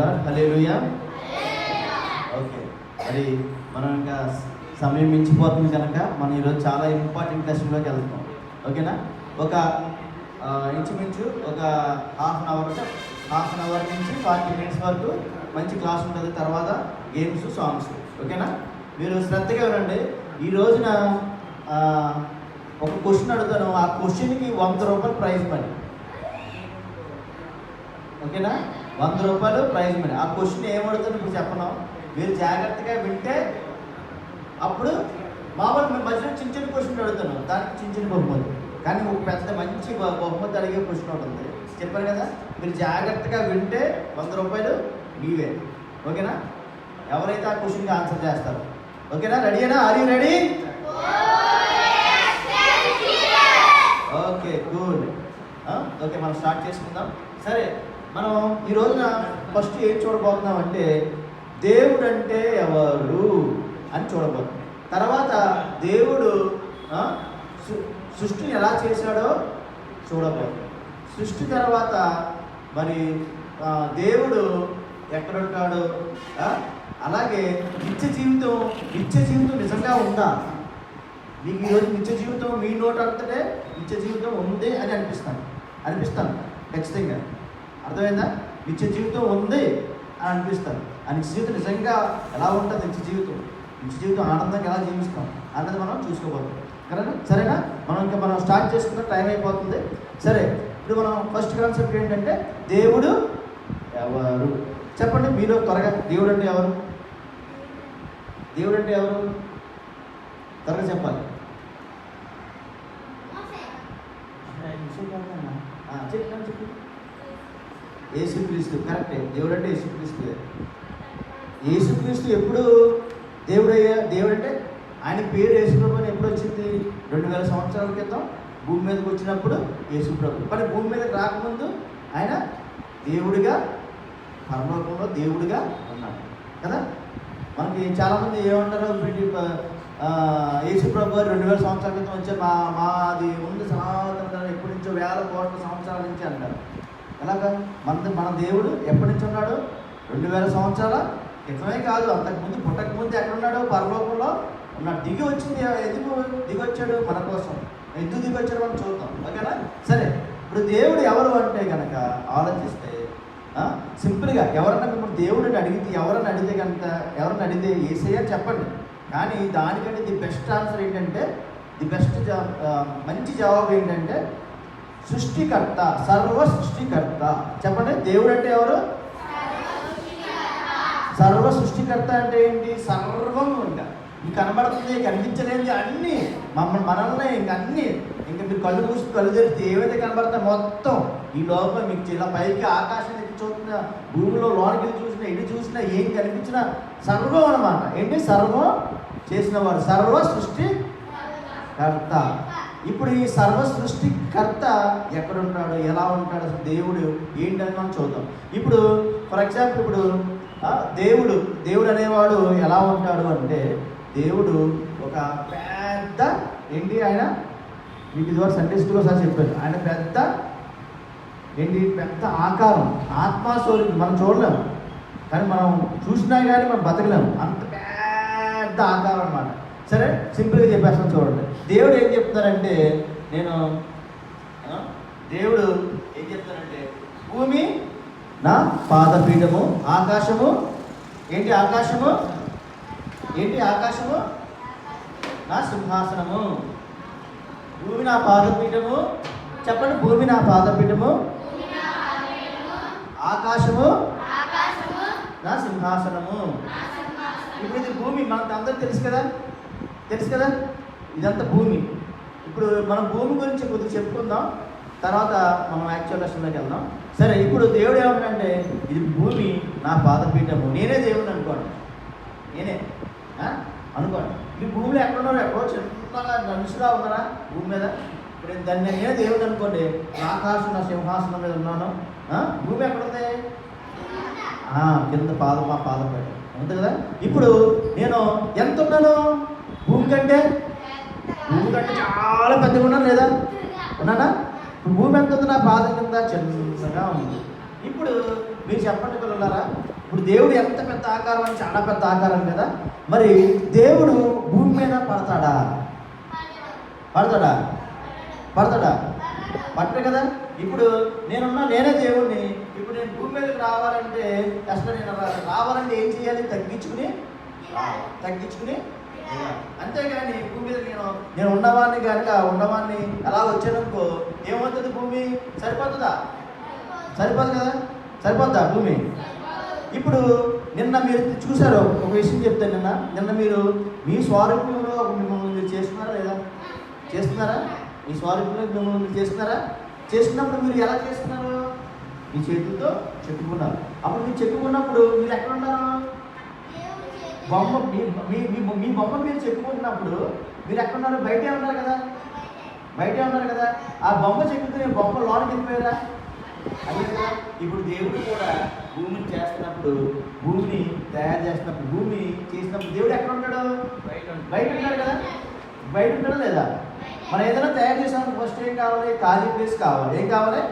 Lord, హల్లెలూయా. Okay, మరి మనం ఇంకా సమయం మించిపోతుంది కనుక మనం ఈరోజు చాలా ఇంపార్టెంట్ లెసన్లోకి వెళ్తున్నాం. ఓకేనా? ఒక ఇంచుమించు ఒక హాఫ్ అన్ అవర్ నుంచి 40 minutes వరకు మంచి క్లాస్ ఉంటుంది. తర్వాత గేమ్స్, సాంగ్స్. ఓకేనా? మీరు శ్రద్ధగా వినండి. ఈ రోజున ఒక క్వశ్చన్ అడుగుతాను. ఆ క్వశ్చన్కి 100 రూపాయలు ప్రైజ్ మనీ. ఓకేనా? 100 రూపాయలు ప్రైజ్ మనీ. ఆ క్వశ్చన్ ఏమడుగుతాను ఇప్పుడు చెప్పను. మీరు జాగ్రత్తగా వింటే అప్పుడు మామూలు మధ్యలో చిన్న చిన్న క్వశ్చన్ అడుగుతాను, దానికి చిన్న చిన్న బహుమతి. కానీ ఒక పెద్ద మంచి బహుమతి అడిగే క్వశ్చన్ ఉంటుంది. చెప్పాను కదా, మీరు జాగ్రత్తగా వింటే 100 రూపాయలు మీవే. ఓకేనా? ఎవరైతే ఆ క్వశ్చన్కి ఆన్సర్ చేస్తారు. ఓకేనా? రెడీనా? Are you ready? Okay, good. Okay, మనం స్టార్ట్ చేసుకుందాం. సరే, మనం ఈ రోజున ఫస్ట్ ఏం చూడబోతున్నాం అంటే దేవుడు అంటే ఎవరు అని చూడబోతున్నాం. తర్వాత దేవుడు సృష్టిని ఎలా చేశాడో చూడబోతున్నాం. సృష్టి తర్వాత మరి దేవుడు ఎక్కడుంటాడు, అలాగే నిత్య జీవితం నిజంగా ఉందా? మీకు ఈరోజు నిత్య జీవితం మీ నోట అంతటే నిత్య జీవితం ఉంది అని అనిపిస్తాను ఖచ్చితంగా. అర్థమైందా? నిత్య జీవితం ఉంది అని అనిపిస్తాను. ఆ నిత్య జీవితం నిజంగా ఎలా ఉంటుంది? నిత్య జీవితం ఆనందంగా ఎలా జీవిస్తాం అన్నది మనం చూసుకోబోతున్నాం. కరెక్ట్? సరేనా? మనం స్టార్ట్ చేసుకున్న టైం అయిపోతుంది. సరే, ఇప్పుడు మనం ఫస్ట్ కాన్సెప్ట్ ఏంటంటే దేవుడు ఎవరు? చెప్పండి మీలో త్వరగా. దేవుడు అంటే ఎవరు? త్వరగా చెప్పాలి. చెప్పు. యేసుక్రీస్తు. కరెక్టే, దేవుడు అంటే యేసుక్రీస్తు ఎప్పుడు దేవుడు అంటే ఆయన పేరు యేసుప్రభు అని ఎప్పుడు వచ్చింది? 2000 సంవత్సరాల క్రితం భూమి మీదకి వచ్చినప్పుడు యేసుప్రభు. మరి భూమి మీదకి రాకముందు ఆయన దేవుడిగా, పరలోకంలో దేవుడిగా ఉన్నాడు కదా. మనకి చాలామంది ఏమంటారు, యేసుప్రభు 2000 సంవత్సరాల క్రితం వచ్చే మాది ఉంది సనాతన ఎప్పటి నుంచో 1000 కోట్ల సంవత్సరాల నుంచి అంటారు. ఎలాగా? మన దేవుడు ఎప్పటి నుంచి ఉన్నాడు? 2000 సంవత్సరాల క్రితమే కాదు, అంతకుముందు పుట్టకముందు ఎక్కడున్నాడు? పరలోకంలో ఉన్నాడు. ఎందుకు దిగొచ్చాడు? మన కోసం. ఎందుకు దిగొచ్చాడు మనం చూద్దాం. ఓకేనా? సరే, ఇప్పుడు దేవుడు ఎవరు అంటే కనుక ఆలోచిస్తే సింపుల్గా ఎవరన్నా మిమ్మల్ని దేవుడిని అడిగితే యేసయ్య చెప్పండి. కానీ దానికంటే ది బెస్ట్ ఆన్సర్ ఏంటంటే, మంచి జవాబు ఏంటంటే సృష్టికర్త, సర్వ సృష్టికర్త. చెప్పండి, దేవుడు అంటే ఎవరు? సర్వ సృష్టికర్త అంటే ఏంటి? సర్వం ఇంకా కనబడుతుంది, కనిపించలేదు అన్నీ మనల్ని ఇంకా మీరు కళ్ళు మూసి కళ్ళు తెరిస్తే ఏవైతే కనబడతాయి మొత్తం ఈ లోపల మీకు ఇలా పైకి ఆకాశం ఎత్తి చూసినా, భూమిలో లోనికి చూసినా, ఇటు చూసినా, ఏం కనిపించినా సర్వం అన్నమాట. ఏంటి? సర్వం చేసినవాడు, సర్వ సృష్టికర్త. ఇప్పుడు ఈ సర్వ సృష్టికర్త ఎక్కడుంటాడు, ఎలా ఉంటాడు, అసలు దేవుడు ఏంటని మనం చూద్దాం. ఇప్పుడు ఫర్ ఎగ్జాంపుల్, ఇప్పుడు దేవుడు అనేవాడు ఎలా ఉంటాడు అంటే, దేవుడు ఒక పెద్ద ఆయన మీకు ఇదివరకు సండే స్కూల్లో సార్ చెప్పారు. ఆయన పెద్ద ఆకారం, ఆత్మస్వరూపం. మనం చూడలేము, కానీ మనం చూసినా కానీ మనం బతకలేము. అంత పెద్ద ఆకారం అన్నమాట. సరే, సింపుల్గా చెప్పేస్తాను చూడండి. దేవుడు ఏం చెప్తారంటే, దేవుడు ఏం చెప్తారంటే, భూమి నా పాదపీఠము, ఆకాశము ఆకాశము నా సింహాసనము. భూమి నా పాదపీఠము. చెప్పండి, భూమి నా పాదపీఠము, ఆకాశము నా సింహాసనము. ఇప్పుడు ఇది భూమి, మనకు అందరికి తెలుసు కదా ఇదంతా భూమి. ఇప్పుడు మనం భూమి గురించి కొద్దిగా చెప్పుకుందాం, తర్వాత మనం యాక్చువల్ లెసన్లోకి వెళ్దాం. సరే, ఇప్పుడు దేవుడు ఏమంటే, ఇది భూమి నా పాదపీఠము. నేనే దేవుడిని అనుకోండి, అనుకోండి. ఈ భూమిలో ఎక్కడున్నారో, ఎక్కడో చిన్నగా మనుషులా ఉన్నారా భూమి మీద? ఇప్పుడు దాన్ని నేనే దేవుడు అనుకోండి, ఆకాశం నా సింహాసనం మీద ఉన్నాను. భూమి ఎక్కడుంది? కింద మా పాదపీఠం ఉంది కదా. ఇప్పుడు నేను ఎంత ఉన్నాను? భూమి కంటే చాలా పెద్దగా ఉన్నాను లేదా? ఉన్నానా? భూమి ఎంత ఉంది? నా పాదం కింద చిన్నగా ఉంది. ఇప్పుడు మీరు చెప్పండి పిల్లలారా, ఇప్పుడు దేవుడు ఎంత పెద్ద ఆకారం అని, చాలా పెద్ద ఆకారం కదా. మరి దేవుడు భూమి మీద పడతాడా? పడతాడా? పడతాడా? పట్టడు కదా. ఇప్పుడు నేనే దేవుడిని. ఇప్పుడు నేను భూమి మీదకి రావాలంటే కష్టం. నేను రావాలంటే ఏం చేయాలి? తగ్గించుకుని అంతేగాని భూమి మీద నేను ఉన్నవాడిని కనుక ఉన్నవాడిని అలా వచ్చాననుకో ఏమవుతుంది? భూమి సరిపోతుందా? సరిపోదు కదా. సరిపోద్దా భూమి? ఇప్పుడు నిన్న మీరు చూసారు, ఒక విషయం చెప్తాను. నిన్న మీరు మీ స్వారూప్యంలో మిమ్మల్ని మీరు చేస్తున్నారా లేదా? చేస్తున్నారా? మీ స్వారూప్యంలో మిమ్మల్ని మీరు చేస్తున్నారా? చేస్తున్నప్పుడు మీరు ఎలా చేస్తున్నారు? మీ చేతులతో చెప్పుకున్నారు. అప్పుడు మీరు చెప్పుకున్నప్పుడు మీరు ఎక్కడ ఉన్నారు? బొమ్మ మీ బొమ్మ మీరు చెప్పుకుంటున్నప్పుడు మీరు ఎక్కడున్నారు? బయటే ఉన్నారు కదా. ఆ బొమ్మ చెక్కుతున్న బొమ్మ లోనికి వెళ్ళిపోయారా? అదే కదా. ఇప్పుడు దేవుడు కూడా భూమిని చేస్తున్నప్పుడు, భూమిని తయారు చేస్తున్నప్పుడు, భూమి చేసినప్పుడు దేవుడు ఎక్కడ ఉంటాడు? బయట ఉంటాడు కదా. బయట ఉంటాడా లేదా? మనం ఏదైనా తయారు చేసినప్పుడు ఫస్ట్ ఏం కావాలి? ఖాళీ ప్లేస్ కావాలి. ఏం కావాలి?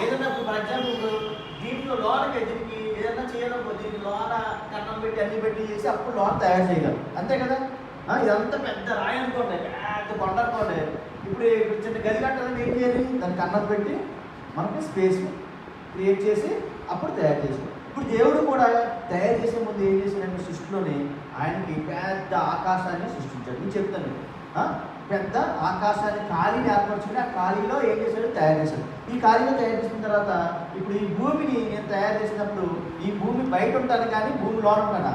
ఏదైనా ఫర్ ఎగ్జాంపుల్ దీంట్లో లోనకి దీనికి ఏదైనా చేయాలనుకో, దీనికి లోన కన్నం పెట్టి అన్ని పెట్టి చేసి అప్పుడు లోన తయారు చేయగలం. అంతే కదా. ఇదంతా పెద్ద రాయి అనుకోండి, పెద్ద కొండ అనుకోండి. ఇప్పుడు చిన్న గది కట్టాలని ఏం చేయాలి? దానికి కన్నం పెట్టి మనకి స్పేస్ క్రియేట్ చేసి అప్పుడు తయారు చేసుకోవాలి. ఇప్పుడు దేవుడు కూడా తయారు చేసే ముందు ఏం చేశాడంటే సృష్టిలోని ఆయనకి పెద్ద ఆకాశాన్ని సృష్టించాడు. నేను చెప్తాను, పెద్ద ఆకాశాన్ని ఖాళీని ఏర్పరచుకుని ఆ ఖాళీలో ఏం చేశాడు? తయారు చేశాడు. ఈ ఖాళీలో తయారు చేసిన తర్వాత ఇప్పుడు ఈ భూమిని నేను తయారు చేసినప్పుడు ఈ భూమి బయట ఉంటాను కానీ భూమి లోన ఉంటానా?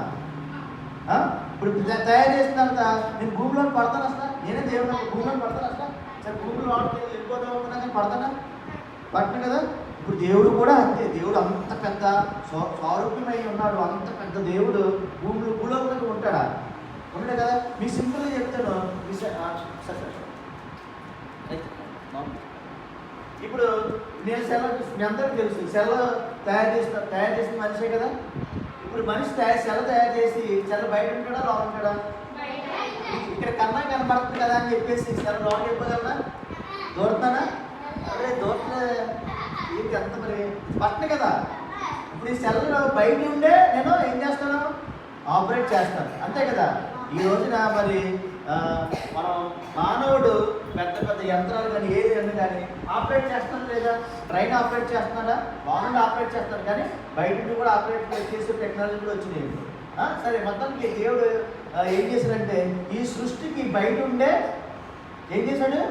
ఇప్పుడు తయారు చేసిన తర్వాత నేను భూమిలో పడతాను అసలు? నేనే దేవుడు భూమిలో పడతాను అసలు? సరే భూమి లోనికి వెళ్ళిపోదాం అనుకున్నా కానీ పడతానా? పట్టను కదా. ఇప్పుడు దేవుడు కూడా అంతే. దేవుడు అంత పెద్ద స్వరూపమై ఉన్నాడు. అంత పెద్ద దేవుడు భూలోకంలో ఉంటాడా? ఉండడు కదా. మీకు సింపుల్గా చెప్తాను. ఇప్పుడు నేను మీ అందరికీ తెలుసు సెల్ తయారు చేసిన మనిషే కదా. ఇప్పుడు మనిషి సెల్ తయారు చేసి సెల్ బయట ఉంటాడా లోపల ఉంటాడా? ఇక్కడ కన్నా కనపడుతుంది కదా అని చెప్పేసి సెల్ లోపల చెప్పగలనా? దూరతానా? అదే దూరత ఏంటి అంత మరి పట్టను కదా. ఇప్పుడు ఈ సెల్ బయట ఉండే నేను ఏం చేస్తాను? ఆపరేట్ చేస్తాను. అంతే కదా. ఈ రోజున మరి మనం మానవుడు పెద్ద పెద్ద యంత్రాలు కానీ ఏది కానీ ఆపరేట్ చేస్తాను లేదా? ట్రైన్ ఆపరేట్ చేస్తున్నాడా? బాగుండి ఆపరేట్ చేస్తాను కానీ బయట కూడా ఆపరేట్ చేసే టెక్నాలజీ కూడా వచ్చినాయి. సరే మొత్తానికి దేవుడు ఏం చేశాడంటే ఈ సృష్టికి బయట ఉండే ఏం చేశాడు?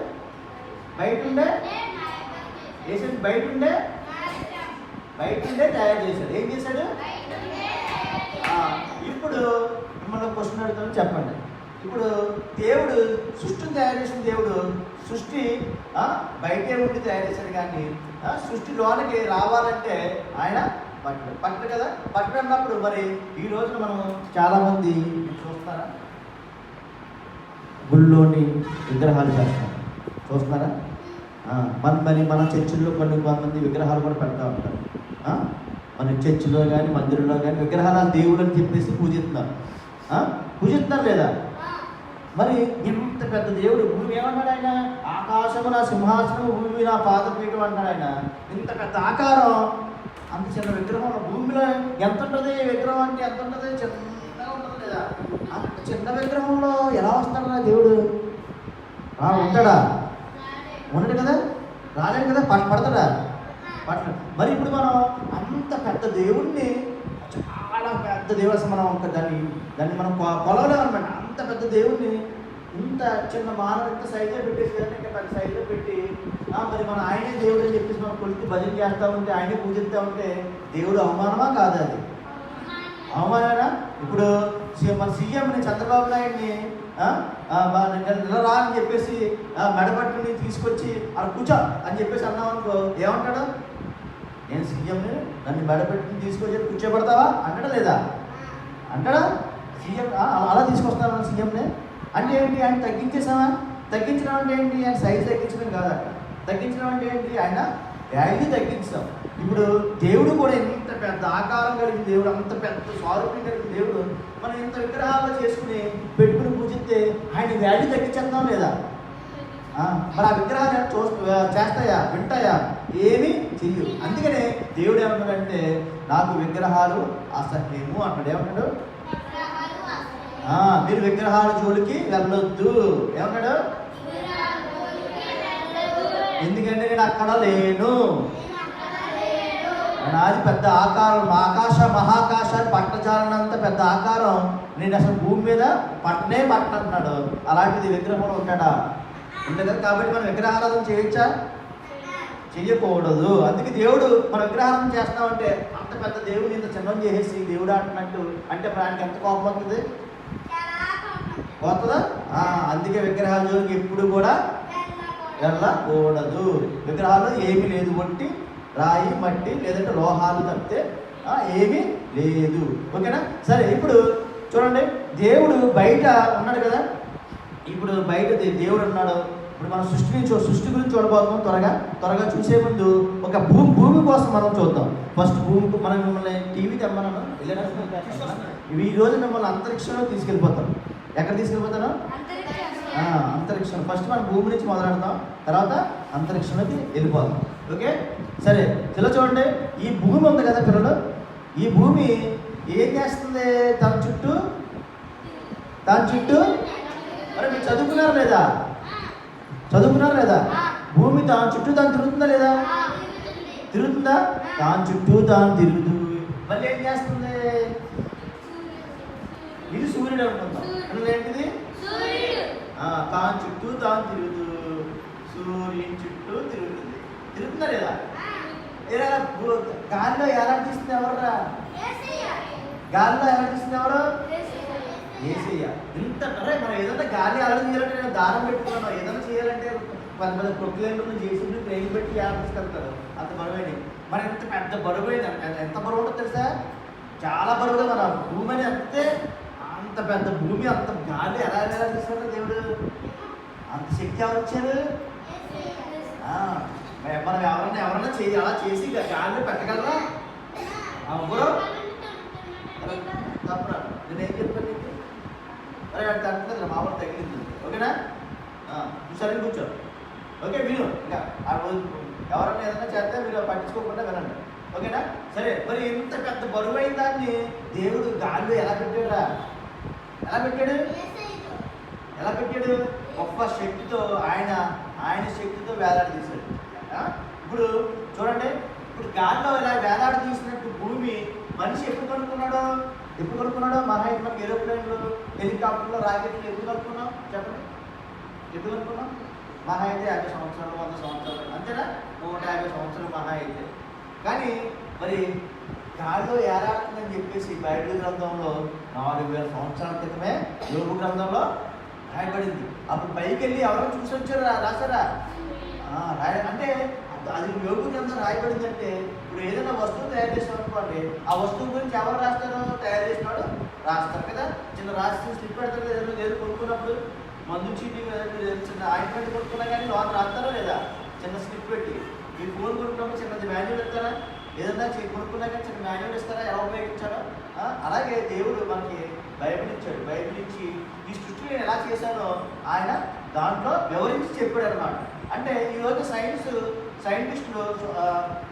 బయట ఉండే తయారు చేశాడు. ఏం చేశాడు? ఇప్పుడు మిమ్మల్ని క్వశ్చన్ అడుగుతాను, చెప్పండి. ఇప్పుడు దేవుడు సృష్టిని తయారు చేసిన దేవుడు సృష్టి బయటే ఉండి తయారు చేశాడు కానీ సృష్టి లోనికి రావాలంటే ఆయన పట్టడు కదా. పట్టడన్నప్పుడు మరి ఈ రోజున మనం చాలామంది చూస్తారా? గుళ్ళోని విగ్రహాలు చేస్తారు. చూస్తున్నారా? మన చర్చిల్లో కొంతమంది విగ్రహాలు కూడా పెడతా ఉంటారు. మన చర్చిలో కానీ మందిరంలో కానీ విగ్రహాలు దేవుడు అని చెప్పేసి పూజిస్తున్నారు లేదా? మరి ఇంత పెద్ద దేవుడు భూమి ఏమన్నాడు ఆయన? ఆకాశము నా సింహాసనం, భూమి నా పాదపీఠం అంటాడు ఆయన. ఇంత పెద్ద ఆకారం, అంత చిన్న విగ్రహం. భూమిలో ఎంత ఉంటుంది విగ్రహం అంటే? ఎంత ఉంటుంది? చిన్నగా ఉంటుంది లేదా? అంత చిన్న విగ్రహంలో ఎలా వస్తాడా దేవుడు? ఉంటాడా? ఉండడు కదా. రాలేడు కదా. పడతాడా? పట్టడు. మరి ఇప్పుడు మనం అంత పెద్ద దేవుణ్ణి, చాలా పెద్ద దేవుడు, మనం దాన్ని మనం కొలవలేము అనమాట. అంత పెద్ద దేవుణ్ణి ఇంత చిన్న మానవ ఇంత సైజులో పెట్టేసి ఇంకా పెద్ద సైజులో పెట్టి మరి మనం ఆయనే దేవుడు అని చెప్పేసి మనం కొలికి భజన చేస్తూ ఉంటే, ఆయనే పూజిస్తూ ఉంటే దేవుడు అవమానమా కాదా? అది అవమానమేనా? ఇప్పుడు మన సీఎంని చంద్రబాబు నాయుడిని రా అని చెప్పేసి మెడపట్టుని తీసుకొచ్చి అక్కడ కూర్చో అని చెప్పేసి అన్నాం అనుకో, ఏమంటాడు? నేను సీఎంని, నన్ను మెడపెట్టుకుని తీసుకొచ్చి కూర్చోబెడతావా అంటాడా లేదా? అంటాడా? సీఎం అలా తీసుకొస్తాను మన సీఎంని అంటే ఏంటి? ఆయన తగ్గించేసామా? తగ్గించడం అంటే ఏంటి? ఆయన సైజు తగ్గించడం కాదు. అక్కడ తగ్గించడం అంటే ఏంటి? ఆయన వాల్యూ తగ్గించాం. ఇప్పుడు దేవుడు కూడా ఇంత పెద్ద ఆకారం కలిగిన దేవుడు, అంత పెద్ద స్వరూపం కలిగిన దేవుడు మనం ఇంత విగ్రహాలు చేసుకుని పెట్టుకుని పూజిస్తే ఆయన వాల్యూ తగ్గించేద్దాం లేదా? మరి ఆ విగ్రహాలు చేస్తాయా? వింటాయా? ఏమి చెయ్యు. అందుకనే దేవుడు ఏమంటాడంటే నాకు విగ్రహాలు అసహ్యము అంటాడు. ఏమంటాడు? మీరు విగ్రహాల జోలికి వెళ్ళొద్దు ఏమన్నాడు? ఎందుకంటే నేను అక్కడ లేను. నాది పెద్ద ఆకారం, మహాకాశాన్ని పట్టజాలనంత పెద్ద ఆకారం, నేను అసలు భూమి మీద పట్టనంటున్నాడు. అలాంటిది విగ్రహంలో ఉంటాడా? ఉండదు. కాబట్టి మనం విగ్రహారాధన చేయొచ్చా? చెయ్యకూడదు. అందుకే దేవుడు మనం విగ్రహారాధన చేస్తామంటే అంత పెద్ద దేవుడిని ఇంత చిన్నం చేసేసి దేవుడు అంటున్నట్టు అంటే ఆయనకి ఎంత కోపం వస్తుంది? పోతుందా? అందుకే విగ్రహాల జోలికి ఎప్పుడు కూడా వెళ్ళకూడదు. విగ్రహాలు ఏమీ లేదు, ఒట్టి రాయి మట్టి లేదంటే లోహాలు తప్పితే ఏమీ లేదు. ఓకేనా? సరే, ఇప్పుడు చూడండి, దేవుడు బయట ఉన్నాడు కదా. ఇప్పుడు బయట దేవుడు ఉన్నాడు. ఇప్పుడు మనం సృష్టి గురించి చూడబోతున్నాం. త్వరగా చూసే ముందు ఒక భూమి కోసం మనం చూద్దాం. ఫస్ట్ భూమికి మనం మిమ్మల్ని టీవీ తెమ్మన్నాను ఈ రోజు మిమ్మల్ని అంతరిక్షంలో తీసుకెళ్ళిపోతాం. ఎక్కడ తీసుకెళ్ళిపోతాను? అంతరిక్షం. ఫస్ట్ మనం భూమి నుంచి మొదలెడతాం, తర్వాత అంతరిక్షంలోకి వెళ్ళిపోతాం. ఓకే, సరే. ఇలా చూడండి, ఈ భూమి ఉంది కదా పిల్లలు, ఈ భూమి ఏం చేస్తుంది? తన చుట్టూ మరి మీరు చదువుకున్నారు లేదా? భూమి తన చుట్టూ తాను తిరుగుతుందా లేదా? తిరుగుతుందా? దాని చుట్టూ తాను తిరుగుతూ మళ్ళీ ఏం చేస్తుంది? ఇది సూర్యుడు అనుకుందాం. ఏంటిది? తాను చుట్టూ తాను తిరుగుతూ సూర్యుని చుట్టూ తిరుగుతుందా లేదా? గాలిలో ఎలా తీస్తుంది ఎవరురా? గాలిలో ఎలా తీస్తుంది ఎవరు? ఏసయ్య. ఇంత మనం ఏదైనా గాలి అలా తీయాలంటే నేను దారం పెట్టుకున్నాను. ఏదైనా చేయాలంటే పెద్ద ప్రొక్లేన్లు చేసి ట్రైన్ పెట్టి తీసుకెళ్తారు. అంత బరువైనవి. మరి ఎంత పెద్ద బరువైన ఎంత బరువు ఉంటుంది తెలుసా? చాలా బరువుగా మన భూమి అని అంతే. అంత పెద్ద భూమి, అంత గాలి ఎలా తీస్తాడు దేవుడు? అంత శక్తి ఎవరు వచ్చారు? మనం ఎవరన్నా అలా చేసి గాలిలో పెట్టగలరా? ఎవరు తప్పరా? నేనేం చెప్పాను నీకు? అరే అంటే అంటుంది మామూలు తగిలింది. ఓకేనా? సరే కూర్చో. ఓకే, విను. ఇంకా ఎవరన్నా ఏదైనా చేస్తే మీరు పట్టించుకోకుండా వినండి. ఓకేనా? సరే, మరి ఇంత పెద్ద బరువైన దాన్ని దేవుడు గాలిలో ఎలా పెట్టాడురా? ఎలా పెట్టాడు? గొప్ప శక్తితో ఆయన శక్తితో వేలాడి తీశాడు. ఇప్పుడు చూడండి, ఇప్పుడు గాలిలో ఇలా వేలాడి తీసినట్టు భూమి మనిషి ఎప్పుడు కనుక్కున్నాడు? మహా అయితే మనకి ఏరోప్లేన్లు, హెలికాప్టర్లు, రాకెట్లు ఎప్పుడు కనుక్కున్నాం? చెప్పండి, ఎప్పుడు కనుక్కున్నాం? మహా అయితే 50 సంవత్సరాలు, 100 సంవత్సరాలు, అంతేనా? 150 సంవత్సరాలు మహా అయితే. కానీ మరి గాలిలో ఏలాడుతుందని చెప్పేసి బైబిల్ గ్రంథంలో 4000 సంవత్సరాల క్రితమే యోబు గ్రంథంలో రాయబడింది. అప్పుడు పైకి వెళ్ళి ఎవరో చూసి వచ్చారు, రాశారా? అంటే అది యోబు గ్రంథం రాయబడింది. అంటే ఇప్పుడు ఏదైనా వస్తువు తయారు చేస్తాం అనుకోండి, ఆ వస్తువు గురించి ఎవరు రాస్తారో? తయారు చేసినాడు రాస్తారు కదా. చిన్న రాసి స్లిప్ పెడతారు కదా. ఏదో కొనుక్కున్నప్పుడు మందు చీటీ చిన్న ఆయింట్మెంట్ కొనుక్కున్నా కానీ లోపల రాస్తారా లేదా? చిన్న స్లిప్ పెట్టి. మీరు ఫోన్ కొనుక్కున్నప్పుడు చిన్నది మాన్యువల్ ఇస్తారా? ఏదన్నా కొనుక్కున్నా కానీ చిన్న మాన్యువల్ ఇస్తారా? ఎలా ఉపయోగించారో అలాగే దేవుడు మనకి బైబిల్ ఇచ్చాడు. బైబిల్ ఇచ్చి ఈ సృష్టి నేను ఎలా చేశానో ఆయన దాంట్లో వివరించి చెప్పాడు అనమాట. అంటే ఈరోజు సైంటిస్టులు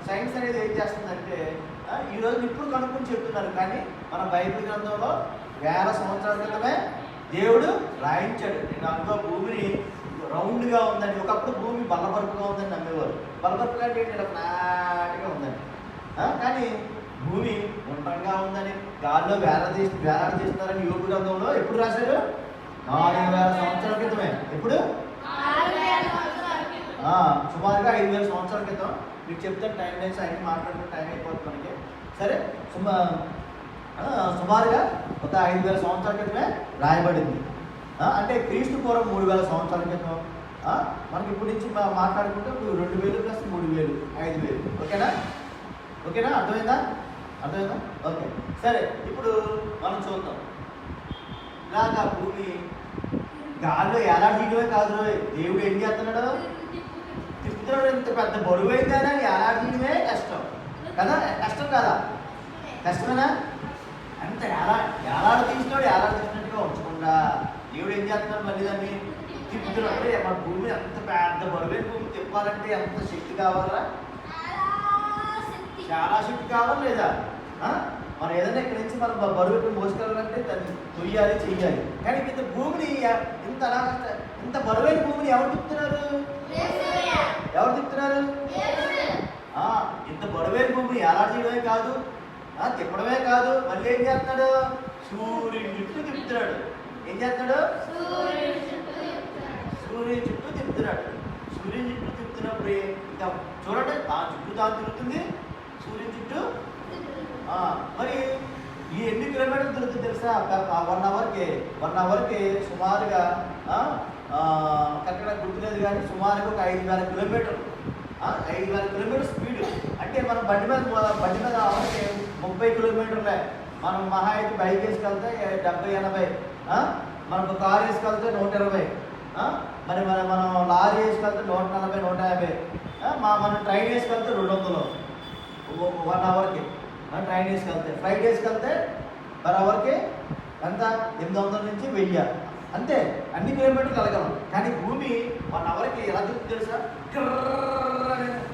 సైన్స్ అనేది ఏం చేస్తుందంటే ఈరోజు ఇప్పుడు కనుక్కొని చెప్తున్నారు. కానీ మన బైబిల్ గ్రంథంలో 1000 సంవత్సరాల క్రితమే దేవుడు రాయించాడు. నేను అందులో భూమిని రౌండ్గా ఉందని, ఒకప్పుడు భూమి బల్లబరుపుగా ఉందని నమ్మేవారు. బల్లబరుపుగా అంటే ఇలా ఫ్లాట్గా ఉందని. కానీ భూమి గుండ్రంగా ఉందని, గాల్లో వేలాడదీస్తున్నారని యోబు గ్రంథంలో ఎప్పుడు రాశారు? 4000 సంవత్సరాల క్రితమే. ఎప్పుడు? సుమారుగా 5000 సంవత్సరాల క్రితం. మీకు చెప్తాను టైం లైన్స్ అన్ని మాట్లాడుకునే టైం అయిపోతుంది మనకి. సరే, సుమారుగా ఒక 5000 సంవత్సరాల క్రితమే రాయబడింది. అంటే క్రీస్తు పూర్వం 3000 సంవత్సరాల క్రితం. మనకి ఇప్పటి నుంచి మాట్లాడుకుంటే 2000 ప్లస్ 3000 5000. ఓకేనా? అర్థమైందా? ఓకే, సరే. ఇప్పుడు మనం చూద్దాం. ఇలాగా భూమి గాల్లో ఎలా తీయడమే కాదు, దేవుడు ఏం చేస్తున్నాడు? తిప్పుతున్నాడు. ఇంత పెద్ద బరువు అయితేనే ఎలా తీయడమే కష్టం కదా? కష్టం కదా? కష్టమేనా? అంత ఏలాడు తీసినట్టుగా ఉంచకుండా దేవుడు ఏం చేస్తున్నాడు? మళ్ళీ దాన్ని తిప్పుతున్నప్పుడే మన భూమి అంత పెద్ద బరువైన భూమి తిప్పాలంటే ఎంత శక్తి కావాలా? చాలా శక్తి కావాలి లేదా? మనం ఏదైనా ఇక్కడి నుంచి మనం బరువు ఎక్కడ మోసుకెళ్ళాలంటే దాన్ని తొయ్యాలి, చెయ్యాలి. కానీ ఇంత భూమిని ఇంత బరువైన భూమిని ఎవరు తిప్పుతున్నారు? ఎవరు తిప్పుతున్నారు? ఇంత బరువైన భూమిని ఎలా చేయడమే కాదు, తిప్పడమే కాదు, మళ్ళీ ఏం చేస్తున్నాడు? సూర్యుడి చుట్టూ తిప్పుతున్నాడు. ఏం చేస్తున్నాడు? సూర్యుడి చుట్టూ తిప్పుతున్నాడు. సూర్యుని చుట్టూ తిప్పుతున్నప్పుడు ఇంకా చూడండి, చుట్టూ తాను తిరుగుతుంది సూర్యుని చుట్టూ. మరి ఈ ఎన్ని కిలోమీటర్లు తిరుగుతుంది తెలుసా? 1 అవర్కి సుమారుగా కరెక్ట్గా గుర్తులేదు కానీ సుమారుగా ఒక 5,000 కిలోమీటర్లు. 5,000 కిలోమీటర్ స్పీడ్ అంటే మనం బండి మీద అవర్కి 30 కిలోమీటర్లే. మనం మహా అయితే బైక్ వేసుకెళ్తే 70-80, మనకు కారు వేసుకెళ్తే 120, మరి మనం లారీ వేసుకెళ్తే 140-150, మనం ట్రైన్ వేసుకెళ్తే 200 1 అవర్కి. ట్రైన్ వేసుకెళ్తే, ఫ్లైట్ వేసుకెళ్తే పర్ అవర్కి ఎంత? 800 నుంచి 1000 అంతే. అన్ని కిలోమీటర్లు కలగలం. కానీ భూమి 1 అవర్కి ఎలా తిరుగుతుంది తెలుసా?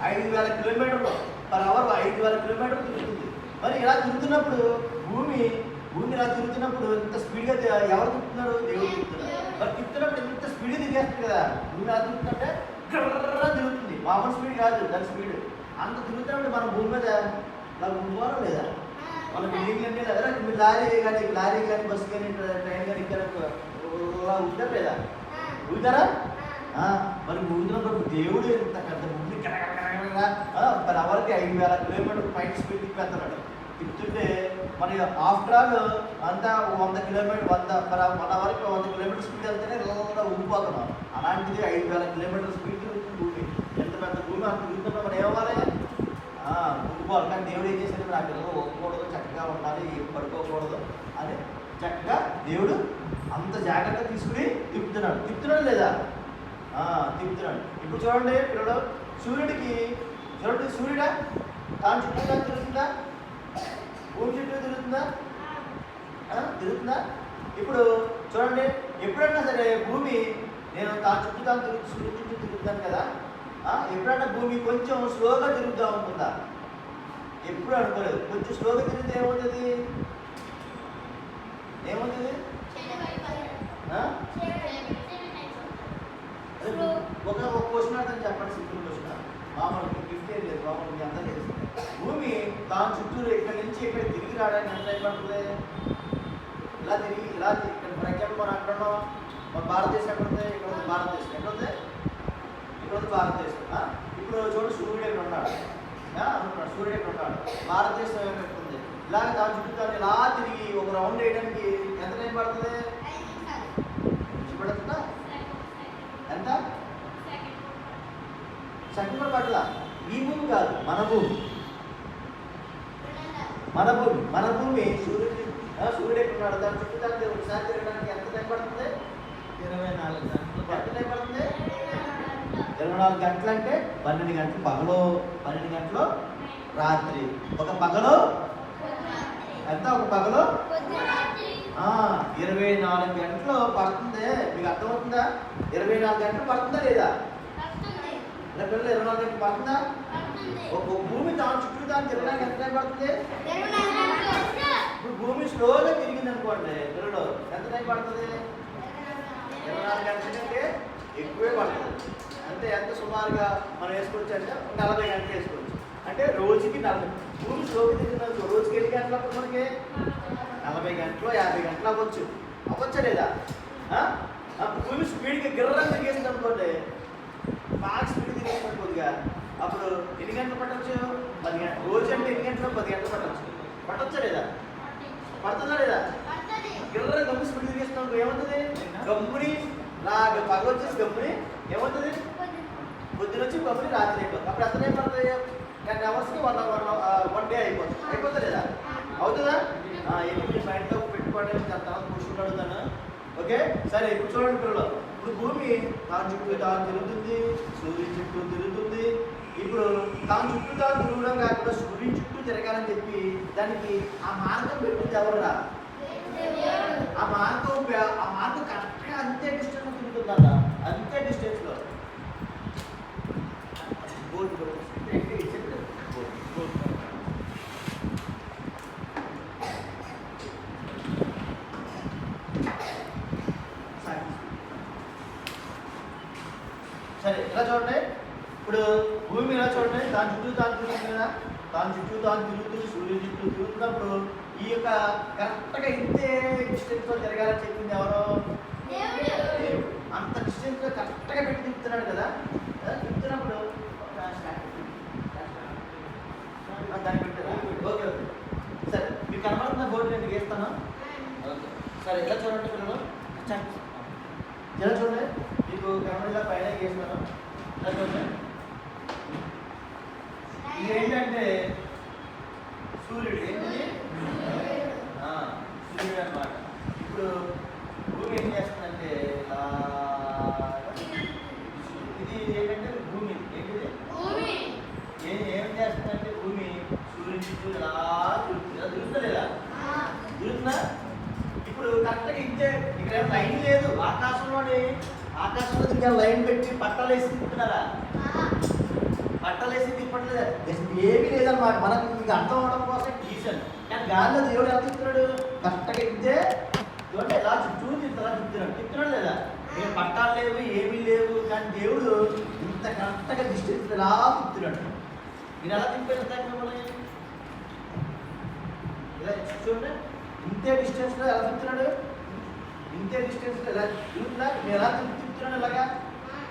5,000 కిలోమీటర్లు పర్ అవర్, 5,000 కిలోమీటర్లు తిరుగుతుంది. మరి ఇలా తిరుగుతున్నప్పుడు భూమి ఇలా తిరుగుతున్నప్పుడు ఇంత స్పీడ్గా ఎవరు తిప్పుతున్నారు? దేవుడు తిప్పుతున్నారు. మరి తిప్పుతున్నప్పుడు ఇంత స్పీడ్గా తిరిగేస్తుంది కదా. భూమి ఎలా తిరుగుతుందంటే గర్ర తిరుగుతుంది. మామూలు స్పీడ్ కాదు దాని స్పీడ్. అంత తిరుగుతున్నప్పుడు మనం భూమి మీద ఇలా ఉండిపోవడం లేదా? మన బిల్డింగ్లు అన్నీ లేదా? మీరు లారీ కానీ బస్సు కానీ ట్రైన్ కానీ ఇక్కడ ఉంటారు లేదా? ఊగుతారా? మరి ఊగుతున్నప్పుడు దేవుడు ఎంత పెద్ద భూమి పర్ అవర్కి 5,000 కిలోమీటర్లు పైన స్పీడ్ తిప్పేస్తున్నాడు. తిప్పుతుంటే మన ఆఫ్టర్ ఆల్ అంతా 100 కిలోమీటర్ 1 అవర్కి 100 కిలోమీటర్ స్పీడ్ వెళ్తేనే రోజుగా ఊగిపోతున్నాం. అలాంటిది 5,000 కిలోమీటర్ స్పీడ్ తిరుగుతుంది భూమి. ఎంత పెద్ద భూమి అంత తిరుగుతున్నా మనం ఏమవ్వాలి? ఊగిపోవాలి. కానీ దేవుడు ఏం చేశాడు? నా పిల్లలు ఊగకూడదు, చక్కగా ఉండాలి, ఏం పడుకోకూడదు అని చక్కగా దేవుడు అంత జాగ్రత్త తీసుకుని తిప్పుతున్నాడు లేదా? తిప్పుతున్నాడు. ఇప్పుడు చూడండి పిల్లలు, సూర్యుడా తాను చుట్టూ తిరుగుతుందా? భూమి చుట్టూ తిరుగుతుందా? ఇప్పుడు చూడండి, ఎప్పుడన్నా సరే భూమి నేను సూర్యుడి చుట్టూ తిరుగుతాను కదా, ఎప్పుడన్నా భూమి కొంచెం స్లోగా తిరుగుతూ ఉంటుందా? ఎప్పుడు అనుకోలేదు. కొంచెం స్లోగా తిరిగితే ఏమవుతుంది? ఒక క్వశ్చన్ అర్థం చెప్పండి, సింపుల్ క్వశ్చన్. మామూలు గిఫ్ట్ ఏం లేదు, మామూలు మీ అందరూ తెలుస్తుంది. భూమి దాని చుట్టూరు ఇక్కడి నుంచి ఇక్కడ తిరిగి రావడానికి ఎంత టైం పడుతుంది? ఇలా ఇక్కడ ఫర్ ఎగ్జాంపుల్ మనం అక్కడ ఉన్నాం, మన భారతదేశం ఎక్కడ ఉంది? ఇక్కడ ఉంది భారతదేశం. ఎక్కడ ఉంది? ఇక్కడ ఉంది భారతదేశం. ఇప్పుడు చూడండి, సూర్యుడు ఎక్కడ ఉన్నాడు? సూర్యుడు ఎక్కడ ఉన్నాడు? భారతదేశం ఎక్కడ ఉంది? ఇలాగ దాని చుట్టూ దాన్ని ఇలా తిరిగి ఒక రౌండ్ వేయడానికి ఎంత టైం పడుతుంది? పడుతుందా? ఎంత? సెకండ్ పట్ల. ఈ భూమి కాదు, మన భూమి. సూర్యుడు ఎక్కడున్నాడు? దాని చుట్టూ దాన్ని ఒకసారి తిరగడానికి ఎంత టైం పడుతుంది? 24 గంటలు. ఎంత టైం పడుతుంది? 24 గంటలు అంటే 12 గంటలు పగలు, 12 గంటలు రాత్రి. ఒక పగలు ఎంత? ఒక పగలు 24 గంటలు పడుతుంది. మీకు అర్థమవుతుందా? 24 గంటలు పడుతుందా లేదా? పిల్లలు 24 గంటలు పడుతుందా? ఒక భూమి దాని చుట్టూ దాన్ని తిరగడానికి ఎంత టైం పడుతుంది? ఇప్పుడు భూమి స్లోగా తిరిగింది అనుకోండి పిల్లలు, ఎంత టైం పడుతుంది? 24 గంటల కంటే ఎక్కువే పడుతుంది. అంటే ఎంత సుమారుగా మనం వేసుకోవచ్చు అంటే 40 గంటలు వేసుకోవచ్చు. అంటే రోజుకి 40. భూమి స్లోగా తిరిగిన రోజుకి ఎన్ని గంటలు అప్పుడు మనకి? 40 గంటలు 50 గంటలు అవ్వచ్చా లేదా? భూమి స్పీడ్గా గిర్రం తిరిగేసింది అనుకోండి, బాగా స్పీడ్ తిరిగేసింది కొద్దిగా, అప్పుడు ఎన్ని గంటలు పట్టవచ్చు? 10 గంటలు. రోజు అంటే ఎన్ని గంటలు? 10 గంటలు పట్టొచ్చా లేదా? పడుతుందా లేదా? గిర్ర గమ్ము స్పీడ్ తిరిగేస్తున్నాం ఏమవుతుంది? గమ్ముని లాగా పగలు వచ్చేసి గమ్ముని ఏమవుతుంది? పొద్దున వచ్చి గమ్ముని రాత్రి అయిపోతుంది. అప్పుడు ఎంత టైం పడుతుంది? 10 అవర్స్కి 1 డే అయిపోతుంది లేదా? అవుతుందా? ఎన్ని మైండ్లో పెట్టుకోండి, తర్వాత కూర్చుని అడుగుతాను. ఓకే సరే. ఇప్పుడు చూడండి పిల్లలు, ఇప్పుడు భూమి తాను చుట్టూ తాను తిరుగుతుంది, సూర్యుని చుట్టూ తిరుగుతుంది. ఇప్పుడు తాను చుట్టూ తాను తిరగడం కాకుండా సూర్యుని చుట్టూ తిరగాలని చెప్పి దానికి ఆ మార్గం పెట్టింది ఎవరురా? ఆ మార్గం కరెక్ట్గా అంతే డిస్టెన్స్ తిరుగుతుందన్న, అంతే డిస్టెన్స్లో. సరే ఇలా చూడండి, ఇప్పుడు భూమి ఇలా చూడండి, దాని చుట్టూ తాను తిరుగుతుంది కదా, దాని చుట్టూ తాను తిరుగుతూ సూర్యుడు చుట్టూ తిరుగుతున్నప్పుడు ఈ యొక్క కరెక్ట్గా ఇంతే డిస్టెన్స్లో తిరగాలని చెప్పింది ఎవరో? అంత డిస్టెన్స్లో కరెక్ట్గా పెట్టి తిప్పుతున్నాడు కదా. తిప్పుతున్నప్పుడు దాన్ని పెట్టారా? ఓకే ఓకే సరే, మీకు కనబడుతున్న బోర్డు నేను గీస్తాను. ఓకే సరే ఇలా చూడండి పిల్లలు, ఇలా చూడండి, మీకు కనబడిలా పైన గీస్తాను. ఇలా చూడండి, ఇది ఏంటంటే సూర్యుడు. ఏంటిది? సూర్యుడు అన్నమాట. ఇప్పుడు భూమి ఏం చేస్తుందంటే ఇది ఏంటంటే భూమి ఏంటిది? ఏం చేస్తుందంటే భూమి సూర్యుడి చుట్టూ ఇలా తిరుగుతుంది. ఇలా తిరుగుతుందా లేదా? తిరుగుతుందా? ఇప్పుడు కరెక్ట్గా ఇంతే, ఇక్కడ లైన్ లేదు. ఆకాశంలో ఇంకా లైన్ పెట్టి పట్టాలు వేసి తిప్పుతున్నారా? పట్టాలు వేసి తిప్పట్లేదు, ఏమీ లేదన్నమాట. మనకు మీకు అర్థం అవడం కోసం గీసాను. కానీ గాలిలో దేవుడు ఎలా తిప్పుతున్నాడు? కరెక్ట్గా ఇంతే చూడండి, ఎలా చుట్టూ తిప్పుతున్నాడు లేదా? ఏం పట్టాలు లేవు, ఏమీ లేవు, కానీ దేవుడు ఇంత కరెక్ట్గా డిస్టెన్స్ ఎలా తిప్పుతున్నాడు. మీరు ఎలా తిప్పారు మిమ్మల్ని? ఇలా చూడండి, ఇంతే డిస్టెన్స్లో ఎలా తిప్పుతున్నాడు? ఇంతే డిస్టెన్స్లో ఎలా తిరుగుతుందా? మీరు ఎలా తిప్పుతున్నాడు? ఇలాగా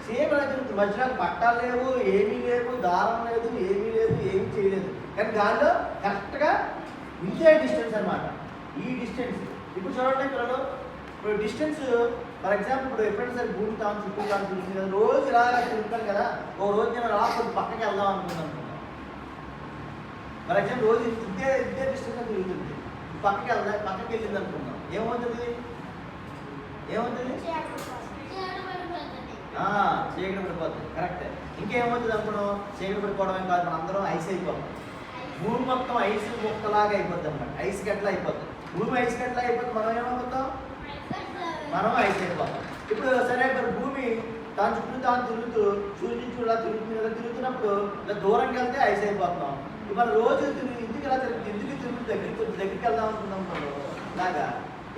సేమ్ ఎలా తిరుగుతుంది. మధ్యలో పట్టాలు లేవు, ఏమీ లేవు, దారం లేదు, ఏమీ లేదు, ఏమీ చేయలేదు. కానీ గాలిలో కరెక్ట్గా ఇంతే డిస్టెన్స్ అనమాట. ఈ డిస్టెన్స్ ఇప్పుడు చూడండి పిల్లలు, ఇప్పుడు డిస్టెన్స్ ఫర్ ఎగ్జాంపుల్ ఇప్పుడు ఎప్పుడైనా సరే భూమి తాను చుట్టూ తాను తిరుగుతుంది కదా, రోజు ఇలా తిరుగుతాను కదా. ఓ రోజు నేను అలా పక్కకి వెళ్దాం అనుకున్నాను. ఫర్ ఎగ్జాంపుల్ రోజు ఇంతే డిస్టెన్స్ తిరుగుతుంది, పక్కకి వెళ్ళింది అనుకున్నాం. ఏమవుతుంది? చీకటి పడిపోతుంది. కరెక్ట్. ఇంకేమవుతుంది అనుకున్నాం? చీకటి పడిపోవడమే కాదు, మనం అందరం ఐస్ అయిపోతాం. భూమి మొత్తం ఐస్ ముక్కలాగా అయిపోద్ది అనమాట. ఐస్ గట్ల అయిపోతుంది. భూమి ఐస్ గట్ల అయిపోతుంది, మనం ఏమవుతాం? మనం ఐస్ అయిపోతాం. ఇప్పుడు సరే, ఇప్పుడు భూమి తాను చుట్టూ తాను తిరుగుతూ సూర్యుడి చుట్టూ ఇలా తిరుగుతున్నప్పుడు ఇలా దూరంకి వెళ్తే ఐస్ అయిపోతున్నాం. ఇప్పుడు రోజు ఇంటికి ఇలా తిరుగుతూ దగ్గరికి వెళ్దాం అనుకున్నాం లాగా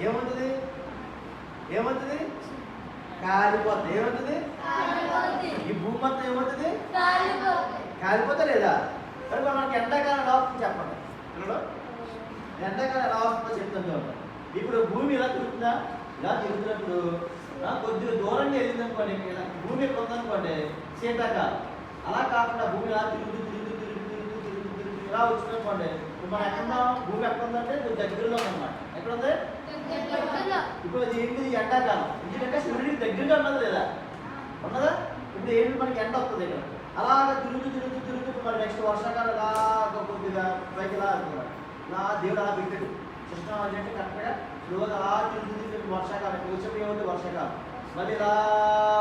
ఏమవుతుంది? కాలిపోతుంది. ఏమవుతుంది? ఈ భూమి మొత్తం ఏమవుతుంది? కాలిపోతే లేదా? మరి మనకి ఎండాకాలం ఎలా వస్తుంది చెప్పండి పిల్లలు? ఎండాకాలం ఎలా వస్తుందో చెప్తుంది. ఇప్పుడు భూమి ఇలా తిరుగుతుందా? ఇలా తిరుగుతున్నప్పుడు కొద్దిగా దూరంగా వెళ్ళింది అనుకోండి, భూమి ఎక్కడ ఉందనుకోండి శీతాకాలం. అలా కాకుండా భూమి ఇలా తిరుగుతూ ఇలా వచ్చిందనుకోండి, మనం ఎక్కడున్నాం? భూమి ఎక్కడ ఉందంటే దగ్గరలో ఉందన్నమాట. ఎక్కడ ఉంది? ఇప్పుడు అది ఏంటి? ఎండాకాలం. ఎందుకంటే సూర్యుడికి దగ్గరగా ఉన్నది లేదా? ఉన్నదా? ఇప్పుడు ఏంటి? మనకి ఎండ వస్తుంది ఇక్కడ. అలాగ తిరుగుతూ మరి నెక్స్ట్ వర్షాకాలం ఇలా కొద్దిగా పైకి ఇలా అనుకున్నాడు. ఇలా దేవుడు అలా పెట్టాడు సిస్టమ్. అంటే కరెక్ట్గా రోజు అలా తిరుగుతూ వర్షాకాలం వచ్చినప్పుడు ఏమవుతుంది? వర్షాకాలం. మళ్ళీ ఇలా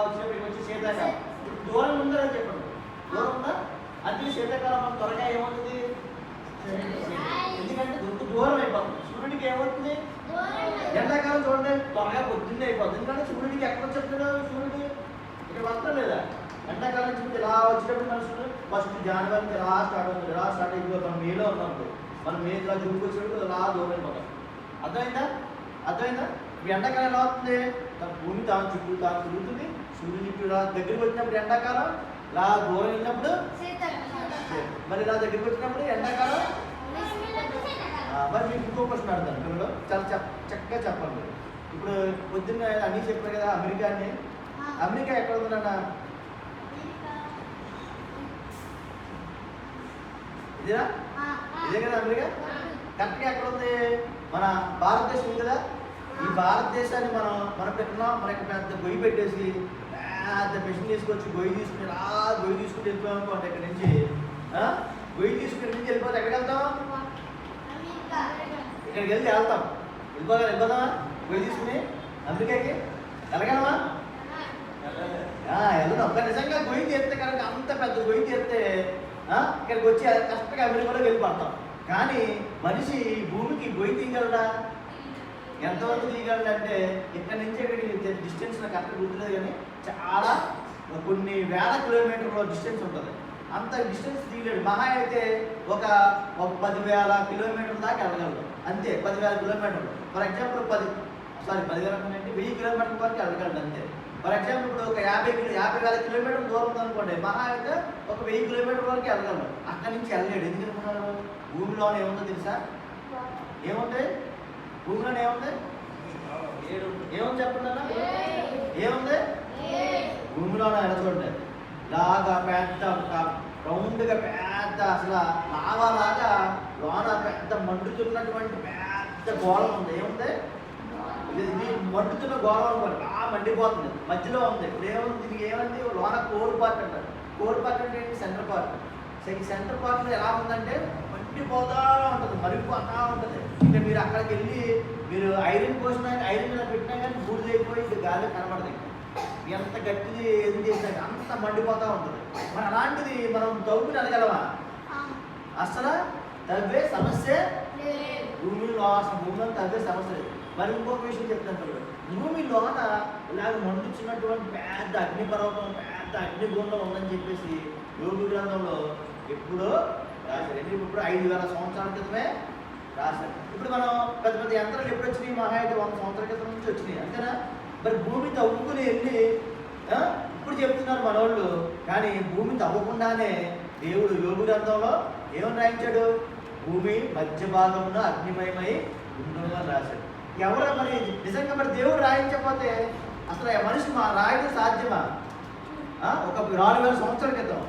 వచ్చినప్పుడు వచ్చి శీతాకాలం. దూరం ఉందా అని చెప్పండి. దూరం ఉందా? అందుకే శీతాకాలం మనం త్వరగా ఏమవుతుంది? ఎందుకంటే దూరం అయిపోతుంది. సూర్యుడికి ఏమవుతుంది? ఎండాకాలం చూడండి త్వరగా పొద్దున్నే అయిపోతుంది. ఎందుకంటే సూర్యుడికి ఎక్కడ చెప్తున్నాడు? సూర్యుడు ఇక్కడ వస్తా లేదా? ఎండాకాలం నుంచి ఇలా వచ్చేటప్పుడు మనుషులు ఫస్ట్ జనవరి నుంచి ఇలా స్టార్ట్ అవుతుంది. ఇలా స్టార్ట్ అయిపోతుంది. మనం మేలో ఉన్నప్పుడు మనం మే ఇలా జూన్కి వచ్చేటప్పుడు ఇలా దూరం అయిపోతాం. అర్థమైందా? ఇప్పుడు ఎండాకాలం ఎలా అవుతుంది? భూమి తాను చుట్టూ తాను తిరుగుతుంది. సూర్యుడి చుట్టూ ఇలా దగ్గరికి వచ్చినప్పుడు ఎండాకాలం, ఇలా దూరం వెళ్ళినప్పుడు మరి ఇలా దగ్గరికి వచ్చినప్పుడు ఎండాకాలం. మరి మీకు ఇంకో ప్రశ్న అడుగుతాను పిల్లలు, చాలా చక్కగా చెప్పండి. ఇప్పుడు పొద్దున్న అన్నీ చెప్పారు కదా అమెరికా ఎక్కడ ఉందన్న? ఇదే కదా అమెరికా. కరెక్ట్గా ఎక్కడ ఉంది? మన భారతదేశం ఉంది కదా. ఈ భారతదేశాన్ని మనం పెట్టినా మనకి పెద్ద గొయ్యి పెట్టేసి పెద్ద మెషిన్ తీసుకొచ్చి గొయ్యి తీసుకుని వెళ్ళిపోయాం అనుకోండి. ఇక్కడ నుంచి గొయ్యి తీసుకుని వెళ్ళిపోతే ఎక్కడికి వెళ్తాం? ఇక్కడికి వెళ్తాం. వెళ్ళిపోదామా? గొయ్యి తీసుకుని అమెరికాకి వెళ్ళగలమా? వెళ్దాం. కానీ నిజంగా గొయ్యి తీస్తే కనుక అంత పెద్ద గొయ్యి తీస్తే ఇక్కడికి వచ్చి కరెక్ట్గా అమెరికాలో వెళ్ళిపోతాం. కానీ మనిషి భూమికి గొయ్యి తీయగలడా? ఎంతవరకు తీయగలడు అంటే ఇక్కడ నుంచి ఇక్కడికి డిస్టెన్స్ నాకు కరెక్ట్ గుర్తులేదు, కానీ చాలా కొన్ని వేల కిలోమీటర్ల డిస్టెన్స్ ఉంటుంది. అంత డిస్టెన్స్ తీయలేడు. మహా అయితే ఒక 10,000 కిలోమీటర్ల దాకా వెళ్ళగలడు అంతే. 10,000 కిలోమీటర్లు ఫర్ ఎగ్జాంపుల్ 10,000 అంటే 1000 కిలోమీటర్ల వరకు వెళ్ళగలడు అంతే. ఫర్ ఎగ్జాంపుల్ ఇప్పుడు ఒక 50,000 కిలోమీటర్ల దూరం ఉందనుకోండి, మహా అయితే ఒక 1000 కిలోమీటర్ల వరకు వెళ్ళగలరు. అక్కడి నుంచి వెళ్ళలేడు. ఎందుకు అనుకున్నారు? భూమిలో ఏముందో తెలుసా? ఏముంటాయి భూమిలోనే? ఏముంది? ఏముంది చెప్పండి అన్న. ఏముంది భూమిలోనే? ఎలా చూడండి, ఇలాగా పెద్ద రౌండ్గా పెద్ద అసలు లావాలాగా లోన పెద్ద మండుతున్నటువంటి పెద్ద గోళం ఉంది. ఏముంది? ఇది మండుతున్న గోళం అనుకోండి, బాగా మండిపోతుంది, మధ్యలో ఉంది. ఇప్పుడు ఏముంది? దీనికి ఏమంది? లోన కోర్ పార్ట్ అంటారు. కోర్ పార్ట్ అంటే ఏంటి? Centre part. ఈ సెంటర్ పార్ట్లో ఎలా ఉందంటే మండిపోతా ఉంటుంది, మరిగిపోతా ఉంటుంది. ఇంకా మీరు అక్కడికి వెళ్ళి మీరు ఐరన్ పోసినా, ఐరన్ మీద పెట్టినా కానీ బూడిద అయిపోయి ఇది గాలి కనబడదు. ఎంత గట్టిది ఏం చేసినా అంత మండిపోతూ ఉంటుంది. మరి అలాంటిది మనం తవ్వుకుని అనగలమా? అసలు తవ్వే సమస్య భూమిలో, అసలు భూమిలో తవ్వే సమస్య లేదు. మరి ఇంకొక విషయం చెప్తాను. భూమిలోన ఇలాగ మండుచున్నటువంటి పెద్ద అగ్నిపర్వతం, పెద్ద అగ్నిగుండం ఉందని చెప్పేసి యోగి గ్రంథంలో ఎప్పుడో రాశారు. ఇప్పుడు 5,000 సంవత్సరాల క్రితమే రాశారు. ఇప్పుడు మనం పెద్ద పెద్ద యంత్రాలు ఎప్పుడు వచ్చినాయి? మహా అయితే 100 సంవత్సరాల క్రితం నుంచి వచ్చినాయి, అంతేనా? మరి భూమి తవ్వుకుని వెళ్ళి ఇప్పుడు చెప్తున్నారు మనోళ్ళు. కానీ భూమి తవ్వకుండానే దేవుడు యోగి గ్రంథంలో ఏమని రాయించాడు? భూమి మధ్య భాగంలో అగ్నిమయమై ఉండును అని రాశాడు. ఎవరో మరి నిజంగా మరి దేవుడు రాయించకపోతే అసలు మనిషి రాయడం సాధ్యమా? ఒక 4,000 సంవత్సరాల క్రితం,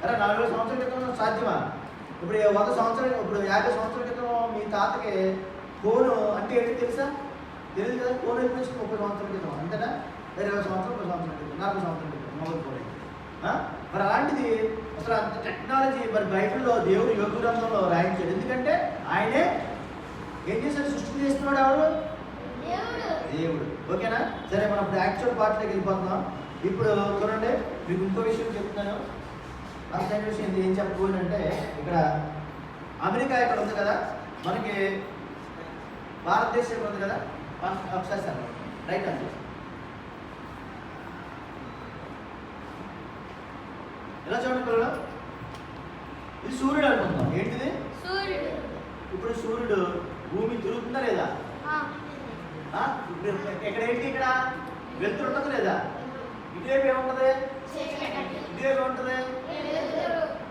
4,000 సంవత్సరాల క్రితం సాధ్యమా? ఇప్పుడు 100 సంవత్సరాలు, ఇప్పుడు 50 సంవత్సరాల క్రితం మీ తాతకి ఫోను అంటే ఏంటి తెలుసా? తెలియదు కదా. ఫోన్ ఎప్పుడు వచ్చి 30 సంవత్సరాల క్రితం, అంతేనా? 20 సంవత్సరాలు, 10 సంవత్సరాల క్రితం, 40 సంవత్సరాల క్రితం మొబైల్ ఫోన్. మరి అలాంటిది అసలు అంత టెక్నాలజీ మరి బైబిల్లో దేవుడు యోగి గ్రంథంలో రాయించాడు. ఎందుకంటే ఆయనే ఏం చేశాడు? సృష్టి చేస్తున్నాడు. ఎవరు? దేవుడు. ఓకేనా? సరే, మనం ఇప్పుడు యాక్చువల్ పార్ట్లోకి వెళ్ళిపోతున్నాం. ఇప్పుడు చూడండి, మీకు ఇంకో విషయం చెప్తున్నాను. అసలు విషయం ఏం చెప్పబోయిందంటే, ఇక్కడ అమెరికా ఇక్కడ ఉంది కదా, మనకి భారతదేశం ఉంది కదా. ఒకసారి సార్ రైట్ అండి. ఎలా చూడండి పిల్లలు, ఇది సూర్యుడు అనుకుందాం. ఏంటిది? సూర్యుడు. ఇప్పుడు సూర్యుడు భూమి తిరుగుతుందా లేదా? ఇక్కడ ఏంటి? ఇక్కడ వెలుతురు ఉంటుంది లేదా? ఇటువైపు ఏముంటుంది? ఇటువైపు ఏముంటుంది?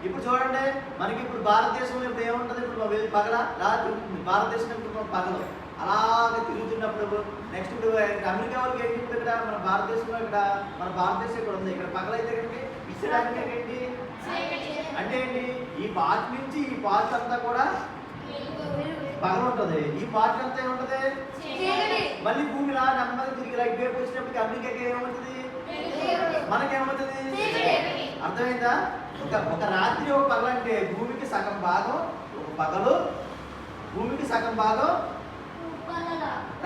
ఇప్పుడు చూడండి, మనకి ఇప్పుడు భారతదేశంలో ఇప్పుడు ఏముంటుంది? ఇప్పుడు పగల అలా తిరుగుతుంది. భారతదేశం ఇప్పుడు పగలు అలాగే తిరుగుతున్నప్పుడు నెక్స్ట్ ఇప్పుడు అమెరికా వాళ్ళకి ఏంటి? ఇప్పుడు ఇక్కడ మన భారతదేశంలో ఇక్కడ మన భారతదేశం ఇక్కడ ఉంది. ఇక్కడ పగలైతే కనుక ఇచ్చడానికి ఏంటి అంటే ఏంటి? ఈ పార్ట్ నుంచి ఈ పార్ట్ అంతా కూడా పగలు ఉంటుంది. ఈ పార్ట్ అంతా ఏముంటుంది? మళ్ళీ భూమిలా నెమ్మది తిరిగి ఇటువైపు వచ్చినప్పటికి అమెరికాకి ఏమవుతుంది? మనకేమవుతుంది? అర్థమైందా? ఒక రాత్రి ఒక పగలు అంటే భూమికి సగం భాగం ఒక పగలు, భూమికి సగం భాగం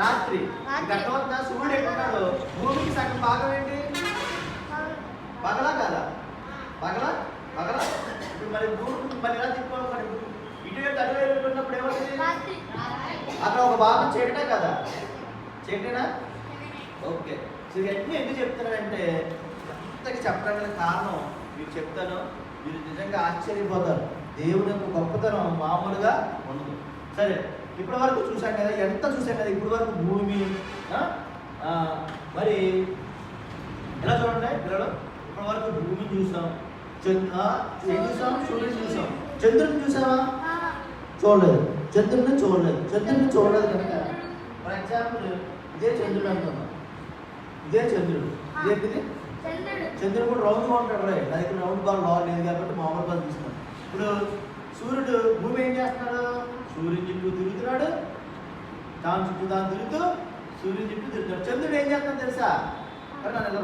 రాత్రి. అర్థమవుతుందా? సూర్యుడు ఎక్కడున్నాడు? భూమికి సగం భాగం ఏంటి? పగలా కాదా? పగల పగల. ఇప్పుడు మరి భూమి మరి ఇలా తిప్పుకోవాలి. ఇటువైపు అటువైపు ఉన్నప్పుడు ఏమవుతుంది? అక్కడ ఒక భాగం చీకటే కదా? చీకటేనా? ఓకే. సో ఇవన్నీ ఎందుకు చెప్తున్నానంటే, అంతకి చెప్పడానికి కారణం మీకు చెప్తాను. మీరు నిజంగా ఆశ్చర్యపోతారు. దేవుని యొక్క గొప్పతనం మామూలుగా ఉండదు. సరే, ఇప్పటి వరకు చూసాం కదా, ఎంత చూసాం కదా ఇప్పటి వరకు భూమి. మరి ఎలా చూడండి పిల్లలు, ఇప్పటి వరకు భూమిని చూసాం, ఏం చూసాం? సూర్యుని చూసాం. చంద్రుడిని చూసావా? చూడలేదు. చంద్రుడిని చూడలేదు కనుక ఫర్ ఎగ్జాంపుల్ ఇదే చంద్రుడు అనుకున్నాం. ఇదే చంద్రుడు. ఇదేంటిది? చంద్రుడు కూడా రౌండ్గా ఉంటాడు. రైట్, నా దగ్గర రౌండ్ బాల్ లాగ్ లేదు కాబట్టి మామూలు బాల్ తీసుకున్నాను. ఇప్పుడు సూర్యుడు భూమి ఏం చేస్తున్నాడు? సూర్యుని చుట్టూ తిరుగుతున్నాడు, దాని చుట్టూ దాన్ని తిరుగుతూ సూర్యుని చుట్టూ తిరుగుతాడు. చంద్రుడు ఏం చేస్తున్నాడు తెలుసా? నన్ను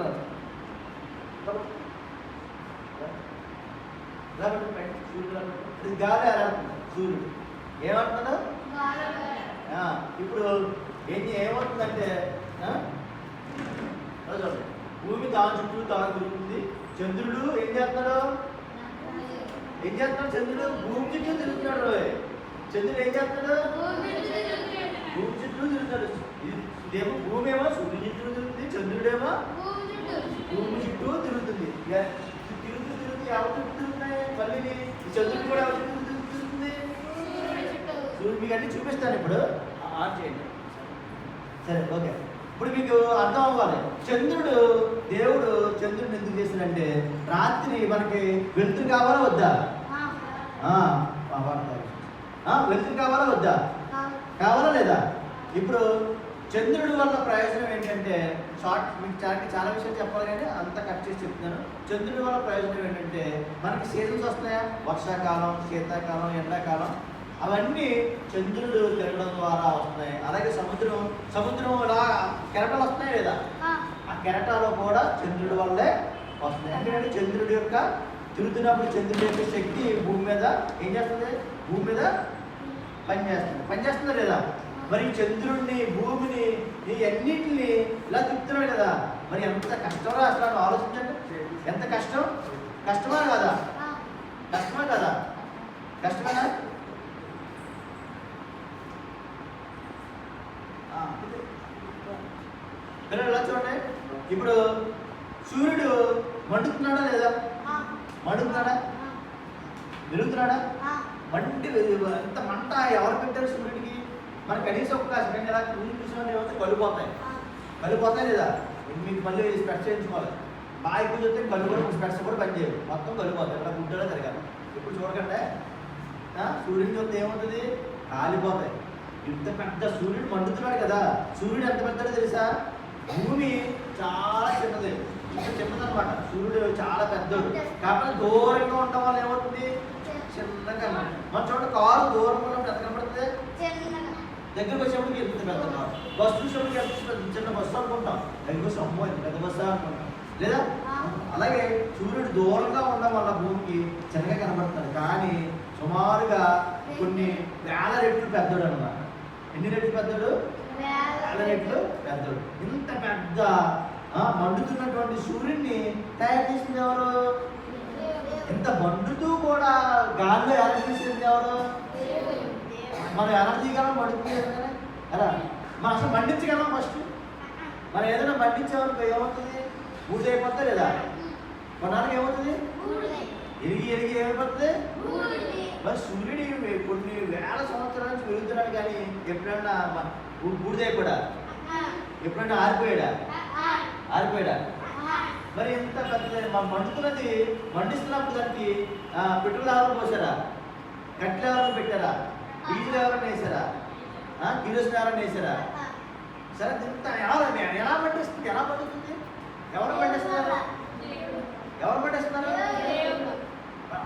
ఎలా సూర్యుడు గాలి ఆడుతుంది. సూర్యుడు ఏమంటున్నాడు? ఇప్పుడు ఏమవుతుందంటే భూమి దాని చుట్టూ తాను తిరుగుతుంది. చంద్రుడు ఏం చేస్తున్నాడు? చంద్రుడు భూమి చుట్టూ తిరుగుతున్నాడు. చంద్రుడు ఏం చేస్తున్నాడు? భూమి చుట్టూ తిరుగుతాడు. ఇదేమో భూమి ఏమో సూర్యుని చుట్టూ తిరుగుతుంది, చంద్రుడేమో భూమి చుట్టూ తిరుగుతుంది. తిరుగుతూ ఎవరి చుట్టూ తిరుగుతున్నాయి? మళ్ళీ ఈ చంద్రుడు కూడా ఎవరి చుట్టూ తిరుగుతుంది? సూర్యుడు. మీకు అన్ని చూపిస్తాను ఇప్పుడు, ఆన్ చేయండి. సరే, ఓకే. ఇప్పుడు మీకు అర్థం అవ్వాలి. చంద్రుడు, దేవుడు చంద్రుడిని ఎందుకు చేశాడంటే రాత్రి మనకి వెలుతురు కావాలా వద్దా? వెలుతురు కావాలా వద్దా? కావాలా లేదా? ఇప్పుడు చంద్రుడి వల్ల ప్రయోజనం ఏంటంటే మీకు చాలా విషయాలు చెప్పాలి కానీ అంత కట్ చేసి చెప్తున్నాను. చంద్రుడి వల్ల ప్రయోజనం ఏంటంటే మనకి సీజన్స్ వస్తున్నాయా, వర్షాకాలం, శీతాకాలం, ఎండాకాలం, అవన్నీ చంద్రుడు తిరగడం ద్వారా వస్తున్నాయి. అలాగే సముద్రం ఇలా కెరటాలు వస్తున్నాయి లేదా, ఆ కెరటాలు కూడా చంద్రుడి వల్లే వస్తున్నాయి. ఎందుకంటే చంద్రుడి యొక్క తిరుగుతున్నప్పుడు చంద్రుడి యొక్క శక్తి భూమి మీద ఏం చేస్తుంది? భూమి మీద పనిచేస్తుందా లేదా? మరి చంద్రుడిని, భూమిని, ఈ అన్నిటిని ఇలా తిప్పుతున్నాడు కదా, మరి ఎంత కష్టమో అసలు ఆలోచించండి. ఎంత కష్టమా కదా? కష్టమేనా? పిల్లలు ఎలా చూడండి. ఇప్పుడు సూర్యుడు మండుతున్నాడా లేదా? వెలుగుతున్నాడా? ఎంత మంట ఎవరు పెట్టారు సూర్యుడికి? మనకు కనీసం ఒక సెకండ్ ఎలా చూసిన ఏమైతే కలుపోతాయి లేదా? మీకు మళ్ళీ స్పెట్స్ చేయించుకోవాలి. బాగా ఎక్కువ చూస్తే కళ్ళు కూడా స్పెట్స్ కూడా పనిచేయదు, మొత్తం కలుపోతాయి. ఇలా గుడ్డలో తిరగాలి. ఇప్పుడు చూడకండి, సూర్యుని చూస్తే ఏముంటుంది? కాలిపోతాయి. ఇంత పెద్ద సూర్యుడు మండుతున్నాడు కదా. సూర్యుడు ఎంత పెద్దదో తెలుసా? భూమి చాలా చిన్నది, చిన్నదనమాట. సూర్యుడు చాలా పెద్దడు కాబట్టి దూరంగా ఉండడం వల్ల ఏమవుతుంది? చిన్నగా. మన చూడండి, కారు దూరంగా ఉన్నప్పుడు ఎంత కనబడుతుంది? దగ్గరకు వచ్చేప్పటికి ఎంత పెద్ద కారు. బస్సు చూసేప్పటికి ఎంత చిన్న బస్సు అనుకుంటాం. దగ్గర అమ్మో ఎంత పెద్ద బస్సు అనుకుంటాం లేదా? అలాగే సూర్యుడు దూరంగా ఉండడం వల్ల భూమికి చిన్నగా కనబడుతుంది, కానీ సుమారుగా కొన్ని వేల రెట్లు పెద్దడు అన్నమాట. ఎన్ని రెట్లు పెద్దడు? వేల రెట్లు పెద్దడు. ఇంత పెద్ద మండుతున్నటువంటి సూర్యుడిని తయారు చేసింది ఎవరు? ఇంత మండుతూ కూడా గాలిలో ఎనర్జీ తీసింది ఎవరు? మనం ఎనర్జీ గలం మండుతుంది కదా. అలా మనం అసలు మండించగలం. ఫస్ట్ మనం ఏదైనా మండించామనుకో ఏమవుతుంది? బూడిద అయిపోతా లేదా? కొన్నాళ్ళకి ఏమవుతుంది? ఎరిగి ఏమైపోతుంది? మరి సూర్యుడి కొన్ని వేల సంవత్సరాల నుంచి వెలుగుతున్నాడు, కానీ ఎప్పుడైనా బూడిద అయిపోయా? ఎప్పుడైనా ఆరిపోయాడా? మరి ఎంత పెద్ద మండుతున్నది. మండిస్తున్నప్పుడు దానికి పెట్రోల్ ఎవరైనా పోసారా? కట్టెలు ఎవరైనా పెట్టారా? డీజిల్ ఎవరైనా వేసారా? కిరోసిన్ ఎవరైనా వేసారా? సరే, ఇంత ఎలా పండిస్తుంది? ఎవరు పండిస్తున్నారు?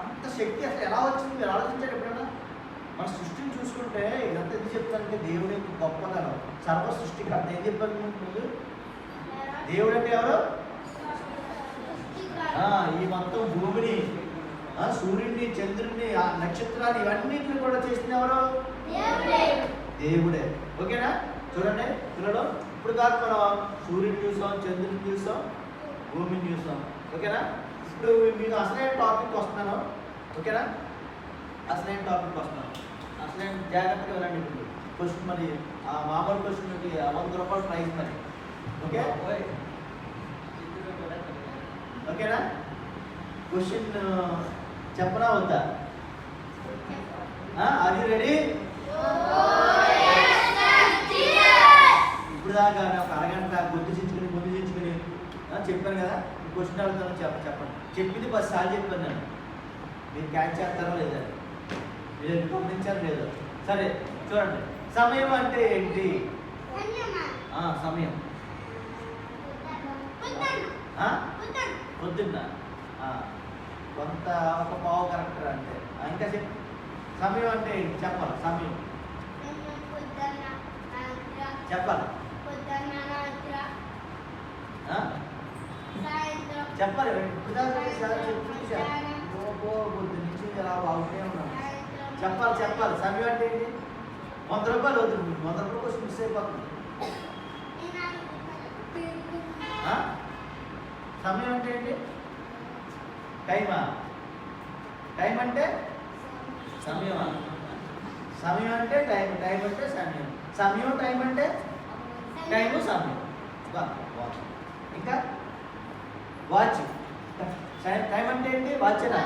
అంత శక్తి అసలు ఎలా వచ్చింది? మీరు ఆలోచించారు ఎప్పుడైనా? మన సృష్టిని చూసుకుంటే ఇదంతా ఎందుకు చెప్తానంటే దేవుడు యొక్క గొప్పదనం, సర్వ సృష్టికర్త. ఏం చెప్పారు ముందు? దేవుడు అంటే ఎవరు? ఈ మొత్తం భూమిని, సూర్యుడిని, చంద్రుడిని, ఆ నక్షత్రాన్ని, ఇవన్నిటిని కూడా చేసిన ఎవరు? దేవుడే. ఓకేనా? చూడండి పిల్లలు, ఇప్పుడు దాకా మనం సూర్యుని చూసాం, చంద్రుని చూసాం, భూమిని చూసాం. ఓకేనా? ఇప్పుడు మీకు అసలైన టాపిక్ వస్తున్నాను. ఓకేనా? అసలైన జాగ్రత్తగా వెళ్ళండి. ఇప్పుడు క్వశ్చన్ మరి మామూలు క్వశ్చన్కి 100 రూపాయలు ప్రైజ్ మరి. ఓకేనా? క్వశ్చన్ చెప్పనా వద్దా? Are you ready? ఇప్పుడు దాకా ఒక అరగంట గుర్తు చించుకుని చెప్పాను కదా. క్వశ్చన్ అడుగుతాను, చెప్పండి. చెప్పింది 10 సార్లు చెప్పాను నేను. మీరు క్యాచ్ చేస్తారో లేదా? మీరు గమనించారో లేదో? సరే చూడండి, సమయం అంటే ఏంటి? సమయం పొద్దున్న కొంత ఒక పావు కరెక్టర్ అంటే. ఇంకా చెప్పు, సమయం అంటే ఏంటి చెప్పాలి. సమయం చెప్పాలి. చెప్పాలి. పొద్దు నుంచి ఎలా బాగుంటే ఉన్నాను. చెప్పాలి. సమయం అంటే ఏంటి? 100 రూపాయలు అవుతుంది. 100 రూపాయలు కోసం మిస్ అయిపోతుంది. సమయం అంటే ఏంటి? టైమా? టైం అంటే సమయమా? సమయం అంటే టైం అంటే సమయం టైం అంటే టైము సమయం. ఇంకా వాచ్. టైం అంటే ఏంటి? వాచేనా?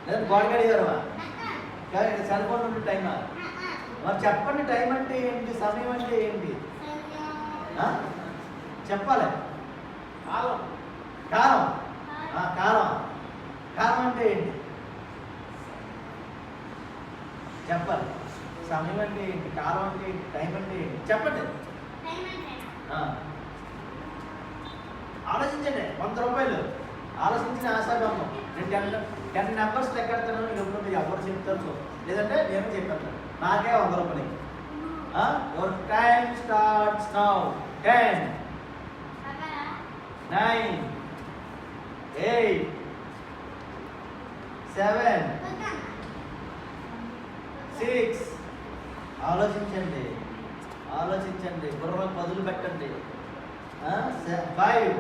లేదా గోడ గడియారమా? సెల్ ఫోన్ ఉంటే టైమా? మరి చెప్పండి, టైం అంటే ఏంటి? సమయం అంటే ఏంటి? చెప్పాలి. కాలం. కాలం. కాలం. కాలం అంటే ఏంటి చెప్పాలి. సమయం అంటే ఏంటి, కాలం అంటే ఏంటి, టైం అంటే ఏంటి చెప్పండి. ఆలోచించండి. 100 రూపాయలు ఆలోచించిన ఆశాభంగం. నేను 10 నెంబర్స్ లెక్కెడతాను. ఎప్పుడు మీరు ఎవరు చెప్తారు, లేదంటే నేను చెప్పాను. నాకే 100 రూపాయలు. Your time starts now. 10 9 8 7 6. ఆలోచించండి, ఆలోచించండి, బుర్రలో పదులు పెట్టండి. 5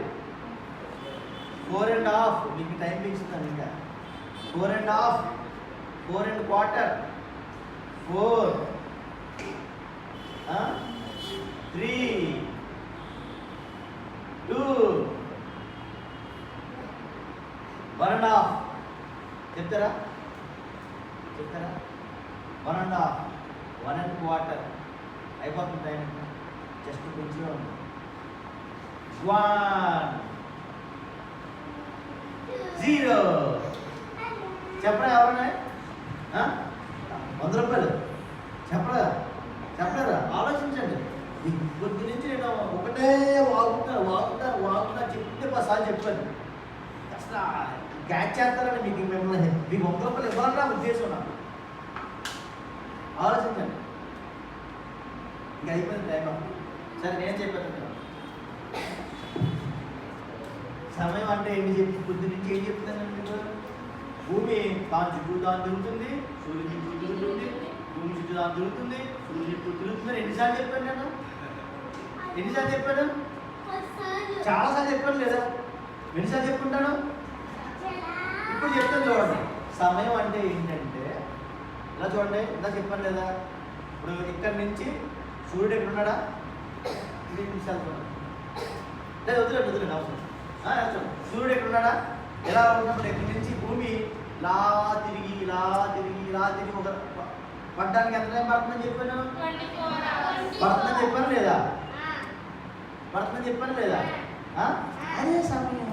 4.5. మీకు టైం ఇస్తున్నాను ఇంకా. 4.5 4.25 4 3 2 1.5. చెప్తారా 1.5 1.25 అయిపోతుంది టైం. జస్ట్ కొంచెం 1 0. చెప్పరా ఎవరన్నా 100 రూపాయలు చెప్పలేదా? ఆలోచించండి. కొద్ది నుంచి నేను ఒకటే వాగుతా చెప్తే 10 సార్లు చెప్పాను. అసలు క్యాచ్ చేస్తారని మిమ్మల్ని మీకు 100 రూపాయలు ఇవ్వాలన్నా ఉద్దేశం నాకు. ఆలోచించండి. ఇంకా అయిపోయింది టైం. సరే నేను చెప్పాను. సమయం అంటే ఏంటి చెప్పి పొద్దు నుంచి ఏం చెప్తానండి మీకు? భూమి తాను చుట్టూ తాను తిరుగుతుంది, సూర్యుని చుట్టూ తిరుగుతుంది, భూమి చుట్టూ తాను తిరుగుతుంది, సూర్యుని చుట్టూ తిరుగుతుందని ఎన్నిసార్లు చెప్పాను నేను? ఎన్నిసార్లు చెప్పాను? చాలాసార్లు చెప్పాను లేదా? ఎన్నిసార్లు చెప్పుకుంటాను? ఇప్పుడు చెప్తాను చూడండి. సమయం అంటే ఏంటంటే ఇలా చూడండి. ఇలా చెప్పాను లేదా? ఇప్పుడు ఇక్కడి నుంచి సూర్యుడు ఎక్కడున్నాడా? 2 నిమిషాలు లేదు, వదిలేండి అవసరం. సూర్యుడు ఎక్కడున్నాడా? ఎలా ఉన్నప్పుడు ఎక్కడి నుంచి భూమి ఇలా తిరిగి ఒక పడ్డానికి ఎంత టైం పడుతుందని చెప్పాను? పడుతుందని చెప్పాను లేదా? అదే సమయం.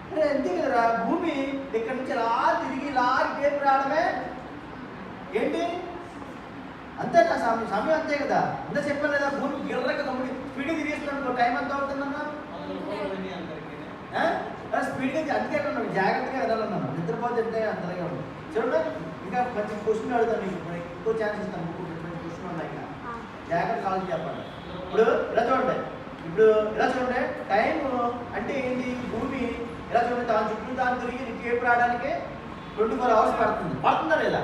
అరే అంతే కదరా. భూమి ఇక్కడి నుంచి ఇలా తిరిగి టేపు రావడమే ఏంటి? అంతే కదా సమయం అంతే కదా. అంతే చెప్పాను లేదా? భూమి గిర్రక తమ్ముడి స్పీడ్గా తిరిగిస్తున్నాడు. టైం ఎంత అవుతుందన్నా? స్పీడ్గా అందుకే అన్నాను, జాగ్రత్తగా వెళ్ళాలన్నాను. నిద్రపోతే ఎంత అంతలాగే ఉంది. చూడండి, ఇంకా మంచి క్వశ్చన్ అడుగుతాను మీకు. ఇంకో ఛాన్స్ ఇస్తాను. మంచి క్వశ్చన్ ఉన్నాయి. జాగ్రత్త కాలేజీ చెప్పండి. ఇప్పుడు ఇలా చూడండి. టైం అంటే ఏంటి? భూమి ఇలా చూడండి, తాను చుట్టూ తాను తిరిగి టేపు రావడానికి 24 అవర్స్ పడుతుందా లేదా?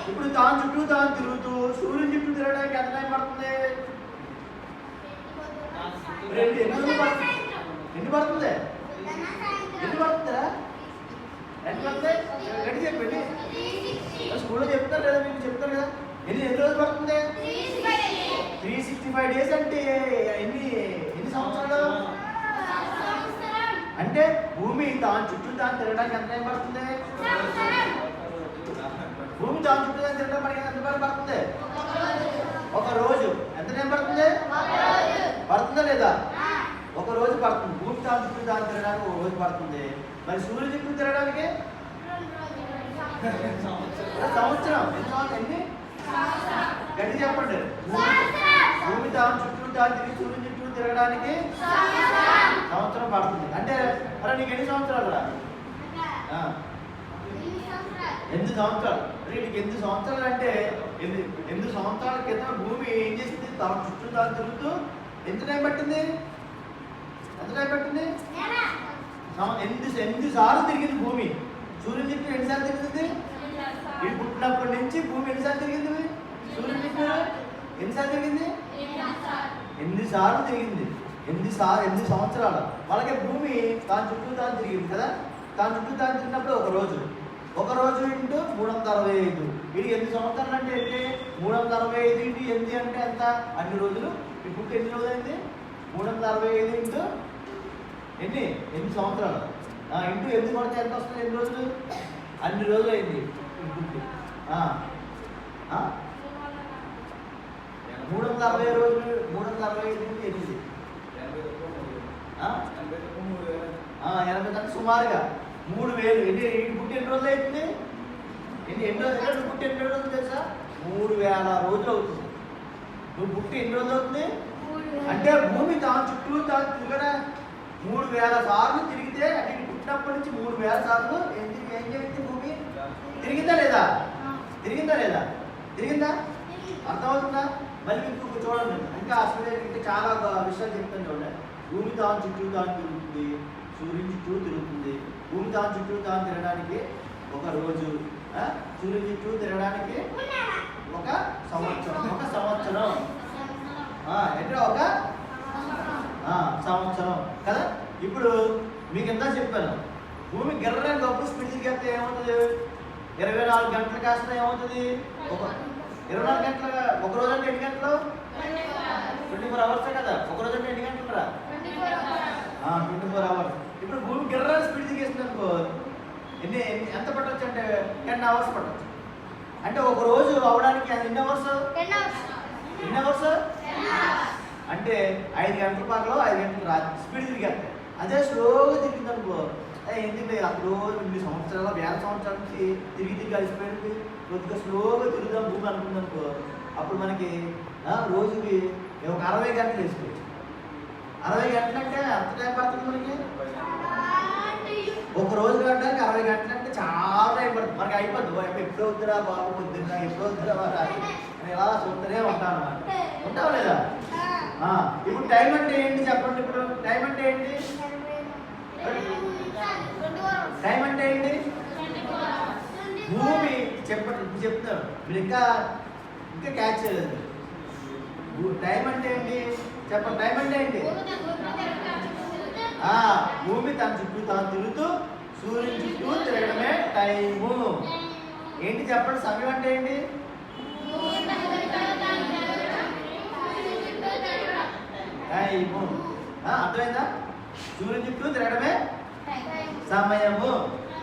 ఇప్పుడు తాను చుట్టూ తాను తిరుగుతూ సూర్యుని చుట్టూ తిరగడానికి ఎంత టైం పడుతుంది? ఎన్ని పడుతుందా? గట్టి చెప్పండి. స్కూల్లో చెప్తారు లేదా? మీకు చెప్తారు కదా. ఎన్ని రోజులు పడుతుంది? 365 డేస్ అంటే ఎన్ని సంవత్సరాలు? అంటే భూమి తాను చుట్టూ తాను తిరగడానికి ఎంత టైం పడుతుంది? భూమి తాను చుట్టూ తాను తిరగడానికి ఎంత టైం పడుతుంది? ఒక రోజు. ఎంత టైం పడుతుంది? పడుతుందా లేదా? ఒక రోజు పడుతుంది. భూమి తాను చుట్టూ తాను తిరగడానికి ఒక రోజు పడుతుంది. మరి సూర్యుడు చుట్టూ తిరగడానికి సంవత్సరం. ఎన్ని? గట్టి చెప్పండి. భూమి తాను చుట్టూ తాను తిరిగి సూర్యుని చుట్టూ తిరగడానికి సంవత్సరం పడుతుంది. అంటే మరి నీకు ఎన్ని సంవత్సరాలు రా? 8 సంవత్సరాలు. నీకు 8 సంవత్సరాలు అంటే 8 సంవత్సరాల క్రితం భూమి ఏం చేసింది? తన చుట్టూ తాను తిరుగుతూ ఎంత టైం పట్టింది? 8 సార్లు తిరిగింది భూమి. సూర్యుని చుట్టూ ఎన్నిసార్లు తిరుగుతుంది? ఇది పుట్టినప్పటి నుంచి భూమి ఎన్నిసార్లు తిరిగింది? సూర్యుని చుట్టూ ఎన్నిసార్లు తిరిగింది? 8 సార్లు తిరిగింది. 8 సంవత్సరాలు. అలాగే భూమి తాను చుట్టూ తాను తిరిగింది కదా. తాను చుట్టూ తాను తిరిగినప్పుడు ఒక రోజు ఇంటూ 365. ఇది 8 సంవత్సరాలు అంటే ఏంటి? 365 ఇంటూ 8 అంటే ఎంత? అన్ని రోజులు. ఇప్పుడు ఎన్ని రోజులు అయింది? 365 ఇంటూ ఎన్ని సంవత్సరాలు ఇంటూ 8 కొడితే ఎంత వస్తుంది? ఎన్ని రోజులు? అన్ని రోజులు అయింది. 360 రోజులు 365 నుండి 8 80 కంటే సుమారుగా 3000. ఎన్ని పుట్టి ఎన్ని రోజులు అవుతుంది? ఎన్ని రోజులు పుట్టి ఎన్ని రోజులు తెలుసా? 3000 రోజులు అవుతుంది. నువ్వు పుట్టి ఎన్ని రోజులు అవుతుంది అంటే భూమి చుట్టూ తిరగడా 3000 సార్లు తిరిగితే అంటే పుట్టినప్పటి నుంచి 3000 సార్లు ఏం జరిగింది? భూమి తిరిగిందా లేదా? తిరిగిందా? అర్థమవుతుందా? మళ్ళీ ఇంకొక చూడండి, ఇంకా ఆశ్చర్యం ఇంకా చాలా విషయాలు చెప్తాను చూడండి. భూమి చుట్టూ తిరుగుతుంది, సూర్యుని చుట్టూ తిరుగుతుంది. భూమి చుట్టూ తిరగడానికి ఒక రోజు, సూర్యుని చుట్టూ తిరగడానికి ఒక సంవత్సరం అంటే ఒక సంవత్సరం కదా. ఇప్పుడు మీకు ఎంత చెప్పాను, భూమి గిర్రడానికి గొప్ప స్పీడ్కి వెళ్తే ఏమవుతుంది? 24 గంటలు కాస్త ఏమవుతుంది? 24 గంటల ఒక రోజు అంటే ఎన్ని గంటలు? 24 అవర్సే కదా. ఒక రోజు అంటే ఎన్ని గంటలు రా? 24 అవర్స్. ఇప్పుడు భూమి గిర్ర స్పీడ్ దిగేస్తుంది అనుకో, ఎంత పట్టవచ్చు అంటే 10 అవర్స్ పట్టవచ్చు. అంటే ఒక రోజు అవడానికి అది ఎన్ని అవర్స్? అంటే 5 గంటల పాకలో 5 గంటలు రాత్రి స్పీడ్ తిరిగేస్తాయి. అదే స్లోగా తిరిగింది అనుకో, ఎందుకంటే అప్పుడు 2 సంవత్సరాల 1000 సంవత్సరాల నుంచి తిరిగి కలిసిపోయింది. కొద్దిగా స్లోగా తిరుగుదాం భూమి అనుకుంది అనుకో, అప్పుడు మనకి రోజుకి ఒక 60 గంటలు వేసుకోవచ్చు. 60 గంటలు అంటే ఎంత టైం పడుతుంది మనకి? ఒక రోజు గంటకి 60 గంటలు అంటే చాలా టైం పడుతుంది. మనకి అయిపోద్ది. ఎప్పుడు వద్దురా బాబు, పొద్దున్న ఎప్పుడు వద్దురా అని ఎలా చూస్తూనే ఉంటాం అన్నమాట. ఉంటావు లేదా? ఇప్పుడు టైం అంటే ఏంటి చెప్పండి. ఇప్పుడు టైం అంటే ఏంటి? భూమి చెప్పండి. ఇప్పుడు చెప్తాను, మీరు ఇంకా క్యాచ్ చేయలేదు. టైం అంటే ఏంటి చెప్పండి. టైం అంటే ఏంటి? భూమి తన చుట్టూ తిరుగుతూ సూర్యుని చుట్టూ తిరగడమే టైము. ఏంటి చెప్పండి, సమయం అంటే ఏంటి? టైము. అర్థమైందా? సూర్యుని చుట్టూ తిరగడమే సమయము.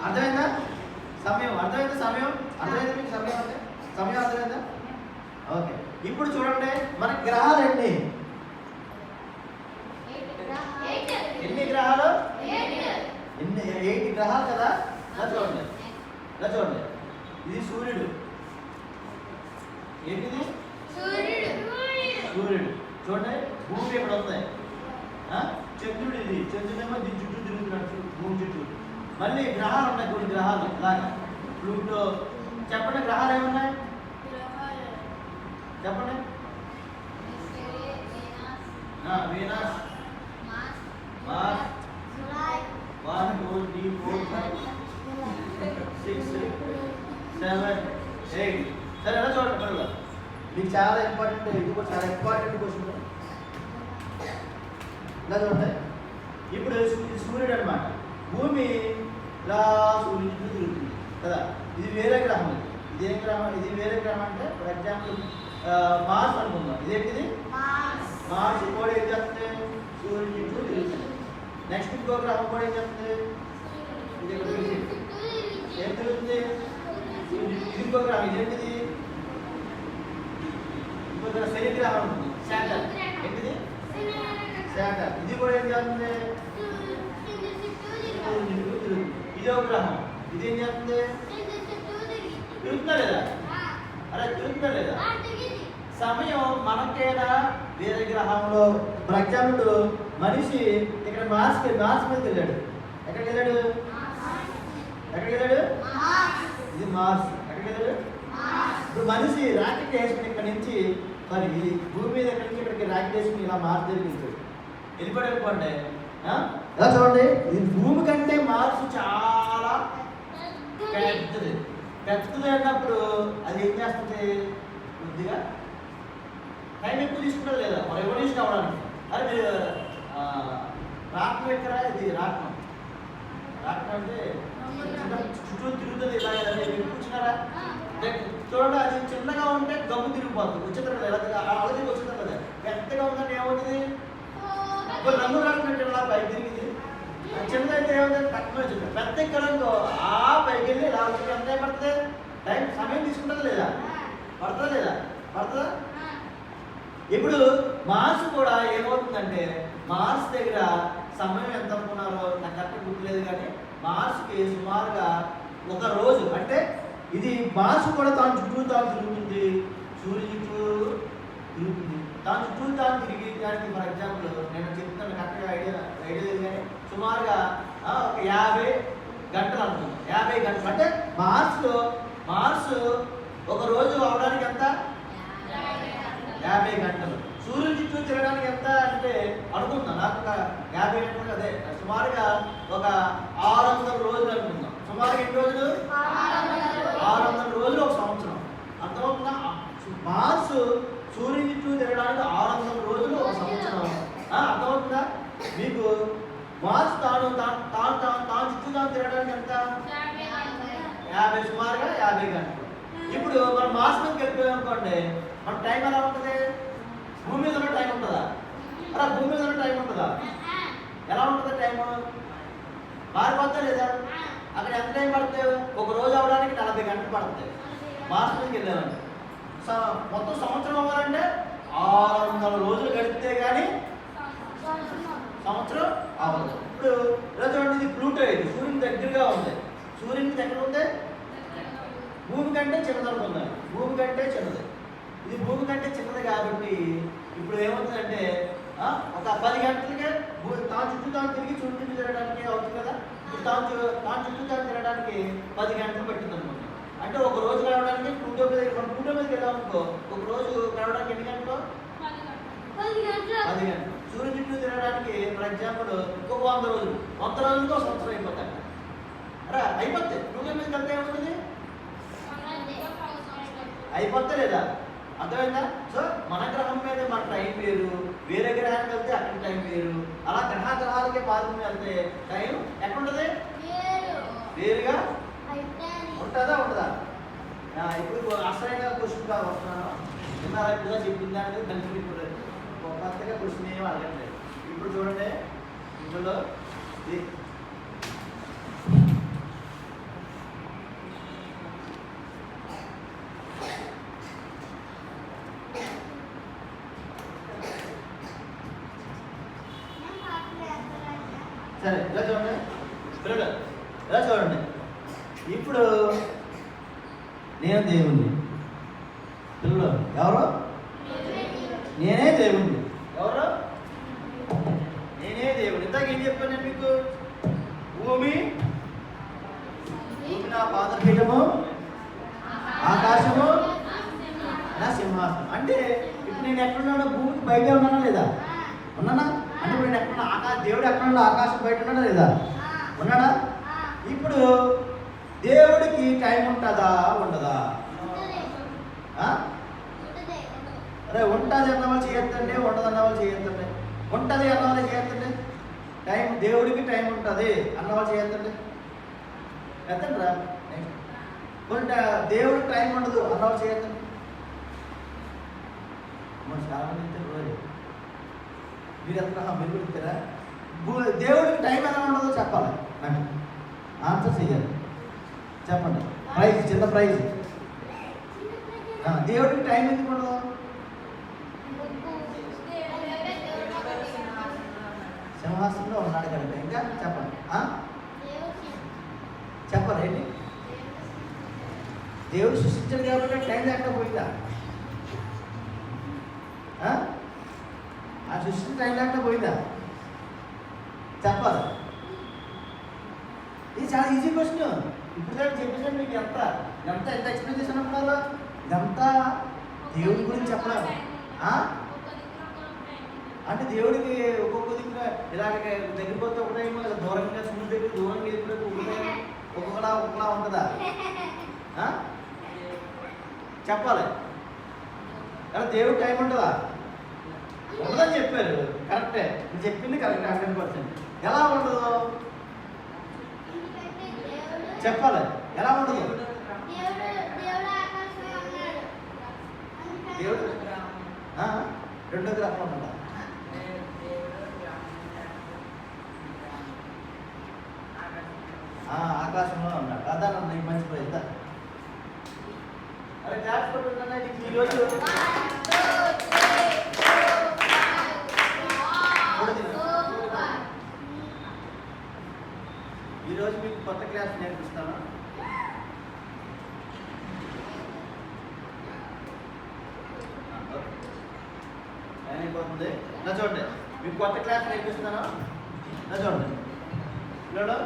అర్థమైందా? సమయం అర్థమైందా? అర్థమైందా మీకు? సమయం అంటే సమయం అర్థమైందా? ఓకే. ఇప్పుడు చూడండి, మన గ్రహాలు ఎన్ని గ్రహాలు? 8 గ్రహాలు కదా. చూడండి, ఇది సూర్యుడు. ఏంటిది? సూర్యుడు. చూడండి, భూమి ఇక్కడ ఉంది. చంద్రుడు, ఇది చంద్రుడేమో దీని చుట్టూ తిరుగుతున్నాడు, భూమి చుట్టూ. మళ్ళీ గ్రహాలు ఉన్నాయి, కొన్ని గ్రహాలు ఇలాగా. ప్లూటో. చెప్పండి, గ్రహాలు ఏమున్నాయి చెప్పండి. Venus, Mars, 1 2 3 4 5 6 7 8. సరే, ఎలా చూడండి పర్వాలేదు. మీకు చాలా ఇంపార్టెంట్, ఇది కూడా చాలా ఇంపార్టెంట్ క్వశ్చన్. ఇలా చూడండి, ఇప్పుడు సూర్యుడు అనమాట. భూమి ఇలా సూర్యుడు తిరుగుతుంది కదా. ఇది వేరే గ్రహం. ఇదేం గ్రహం? ఇది వేరే గ్రహం. అంటే ఫర్ ఎగ్జాంపుల్ మార్స్ అనుకుందాం. ఇదేంటిది? మార్స్ కూడా ఏం చేస్తుంది? సూర్యుడి చుట్టూ తిరుగుతుంది. నెక్స్ట్ ఇంకో గ్రహం కూడా ఏం చేస్తుంది? ఇది ఏం తిరుగుతుంది? ఇది ఇంకో గ్రహం. ఇదేంటిది? ఇంకో గ్రహం శని గ్రహం ఉంటుంది, శాటర్న్. ఏంటిది? శాటర్న్. ఇది కూడా ఏం చేస్తుంది? ఇది ఒక గ్రహం. ఇది ఏం చేస్తుంది? తిరుగుతుందా లేదా? అరే తిరుగుతుందా లేదా? సమయం మనకేనా వేరే గ్రహంలో? ఫర్ ఎగ్జాంపుల్ మనిషి ఇక్కడ మార్స్ మీదకి వెళ్ళాడు. ఎక్కడికి వెళ్ళాడు? ఇది మార్స్. ఎక్కడికి వెళ్ళాడు? ఇప్పుడు మనిషి రాకెట్ వేసుకుని ఇక్కడ నుంచి మరి ఇది భూమి మీద ఎక్కడి నుంచి ఇక్కడికి రాకెట్ వేసుకుని ఇలా మార్స్ దగ్గరికి వెళ్ళిపోయాడు. అనుకోండి. ఎలా చూడండి, ఇది భూమి కంటే మార్స్ చాలా పెద్దది అన్నప్పుడు అది ఏం చేస్తుంది? కొద్దిగా టైం ఎక్కువ తీసుకుంటుంది లేదా మరి ఎవల్యూషన్ అవ్వడానికి. అరే మీరు రాట్నం ఎక్కరా? ఇది రాట్నం అంటే చుట్టూ తిరుగుతుంది ఇలా. కూర్చున్నారా? చూడండి, అది చిన్నగా ఉంటే గమ్ము తిరిగిపోతుంది. వచ్చేస్తారు కదా, అలాగే వచ్చేస్తారు కదా. పెద్దగా ఉందంటే ఏమవుతుంది? రంగు రాట్నంటే ఇలా పైకి తిరిగింది. చిన్నది అయితే ఏమవుతుంది? తక్కువ వచ్చింది. పెద్ద ఎక్కడంతో పైకి వెళ్ళి ఇలా వచ్చి ఎంత పడుతుంది? టైం సమయం తీసుకుంటుంది లేదా? పడుతుందా? ఇప్పుడు మార్స్ కూడా ఏమవుతుందంటే మార్స్ దగ్గర సమయం ఎంత అనుకున్నారో నాకు కరెక్ట్ గుర్తులేదు, కానీ మార్స్కి సుమారుగా ఒక రోజు అంటే ఇది మార్స్ కూడా తాను చుట్టూ తాను తిరుగుతుంది, సూర్యుడి చుట్టూ తిరుగుతుంది, తాను చుట్టూ తాను తిరిగి దానికి ఫర్ ఎగ్జాంపుల్ నేను చెప్తున్నాను కరెక్ట్గా ఐడియా లేదు, కానీ సుమారుగా ఒక 50 గంటలు అనుకుందాం. 50 గంటలు అంటే మార్స్ ఒక రోజు అవడానికి ఎంత? 50 గంటలు. సూర్యుడి చుట్టూ తిరగడానికి ఎంత అంటే అనుకుందాం, నాకు ఒక 50 గంటలు, అదే సుమారుగా ఒక 600 రోజులు అనుకుందాం. సుమారుగా ఎన్ని రోజులు? 600 రోజులు ఒక సంవత్సరం. అర్థమవుతుందా? మార్స్ సూర్యుడి చుట్టూ తిరగడానికి 600 రోజులు ఒక సంవత్సరం. అర్థమవుతుందా మీకు? మార్స్ తాను చుట్టూ తాను తిరగడానికి ఎంత? 50, సుమారుగా 50 గంటలు. ఇప్పుడు మనం మార్స్ మీదకి వెళ్ళిపోయాం అనుకోండి, మన టైం ఎలా ఉంటుంది? భూమి మీద ఉన్న టైం ఉంటుందా? అలా భూమి మీద ఉన్న టైం ఉంటుందా? ఎలా ఉంటుంది టైము? మారిపోతా లేదా? అక్కడ ఎంత టైం పడుతుంది? ఒక రోజు అవడానికి 40 గంటలు పడుతుంది మార్స్ మీదకి వెళ్ళామంటే. మొత్తం సంవత్సరం అవ్వాలంటే 600 రోజులు గడిపితే కానీ సంవత్సరం అవ్వదు. ఇప్పుడు ఇలా చూడండి, ఇది ప్లూటో, ఇది సూర్యుని దగ్గరగా ఉంది. సూర్యుని దగ్గర ఉంది, భూమి కంటే చిన్నది అనుకుందాం. భూమి కంటే చిన్నది, ఇది భూమి కంటే చిన్నది కాబట్టి ఇప్పుడు ఏమవుతుందంటే ఒక 10 గంటలకే తాను చుట్టూ తాను తిరిగి చుట్టూ తిరగడానికి అవుతుంది కదా. ఇప్పుడు తాను చుట్టూ తాను తిరగడానికి 10 గంటలు పట్టింది అనుకుంటాం. అంటే ఒక రోజు రావడానికి ప్లూటో మీదకి వెళ్ళామనుకో, ఒక రోజు రావడానికి ఎన్ని గంటలు? 10 గంటలు. సూర్యుడి చుట్టూ తిరగడానికి ఫర్ ఎగ్జాంపుల్ ఇంకొక 100 రోజులు, 100 రోజులతో సంవత్సరం అయిపోతాయి. అయిపోతాయి. ప్లూటో మీదకి వెళ్తే ఏమవుతుంది? అయిపోతే లేదా? అర్థమైందా? సో మన గ్రహం మీద మన టైం వేరు, వేరే గ్రహానికి వెళ్తే అక్కడ టైం వేరు. అలా గ్రహాలకే పాల్గొని వెళ్తే టైం ఎక్కడుంటుంది? వేరుగా ఉంటుందా ఉండదా? ఇప్పుడు అసలైన క్వశ్చన్గా వస్తున్నాను. విన్నారా? చెప్పిందా అనేది దానికి ఇప్పుడు కొత్తగా క్వశ్చన్ ఏమీ అడగట్లేదు. ఇప్పుడు చూడండి, ఇందులో సరే ఇలా చూడండి పిల్లలు, ఇలా చూడండి. ఇప్పుడు నేను దేవుణ్ణి, పిల్లలు ఎవరు? నేనే దేవుణ్ణి. ఎవరు? నేనే దేవుడు. ఇందాక ఏం చెప్పాను నేను మీకు? భూమి నా పాదపీఠము, ఆకాశము నా సింహాసనం. అంటే ఇప్పుడు నేను ఎక్కడున్నాను? భూమికి బయట ఉన్నానా లేదా? ఉన్నానా? అంటే ఇప్పుడు నేను ఎక్కడున్నా? దేవుడు ఎక్కడున్నా? ఆకాశం బయట ఉన్నాడా లేదా? ఉన్నాడా? ఇప్పుడు దేవుడికి టైం ఉంటుందా ఉండదా? అరే ఉంటుంది అన్న వాళ్ళు చేయొద్దండి, ఉండదు అన్న వాళ్ళు చేయొద్దండి. ఉంటుంది అన్న వాళ్ళు చేయొద్దండి. టైం దేవుడికి టైం ఉంటుంది అన్న వాళ్ళు చేయొద్దండి. ఎత్తండి రా. కొన్ని దేవుడికి టైం ఉండదు అన్న వాళ్ళు చేయొద్దండి. చాలా మంది రోజు మీరు ఎంత మీరు కూడా ఇస్తారా? దేవుడికి టైం ఎలా ఉండదో చెప్పాలి. నాకు ఆన్సర్ చెయ్యాలి. చెప్పండి. ప్రైజ్, చిన్న ప్రైజ్. దేవుడికి టైం ఎందుకు ఉండదు? సింహాసనంలో ఉన్నాడు కనుక. ఇంకా చెప్పండి. చెప్పాలి ఏంటి? దేవుడు సృష్టించాడు కాబట్టి టైం లేకుండా పోయిందా? ఆ సృష్టి టైం లేకుండా పోయిందా? చెప్పాలి. ఇది చాలా ఈజీ క్వశ్చన్. ఇప్పుడు దాకా చెప్పేసాను మీకు. ఎంత ఎక్స్ప్లెయిన్ చేశాను అనుకున్నారా? ఇదంతా దేవుడి గురించి చెప్పలేదు. అంటే దేవుడికి ఒక్కొక్క దిక్కున ఇలాగ దగ్గరిపోతే ఒక టైం, దూరంగా సూర్యుడి దగ్గర దూరంగా ఎదురు ఒక్కొక్కలా ఉంటుందా? చెప్పాలి. కానీ దేవుడి టైం ఉంటుందా? ఉండదని చెప్పారు. కరెక్టే, మీరు చెప్పింది కరెక్ట్ 100%. ఎలా ఉండదు చెప్పాలి. ఎలా ఉండదు? దేవుడు రెండో గ్రహంలో ఉంటా. ఆకాశంలో ఉన్నాడు. అదాన నీకు మంచి ప్రైజ్. అరే క్లాస్ కొట్టుకుంటున్నా ఈరోజు. ఈరోజు మీకు కొత్త క్లాస్ నేర్పిస్తాను. అయిపోతుంది. నా చూడండి, మీకు కొత్త క్లాస్ నేర్పిస్తున్నాను. నా చూడండి, చూడు,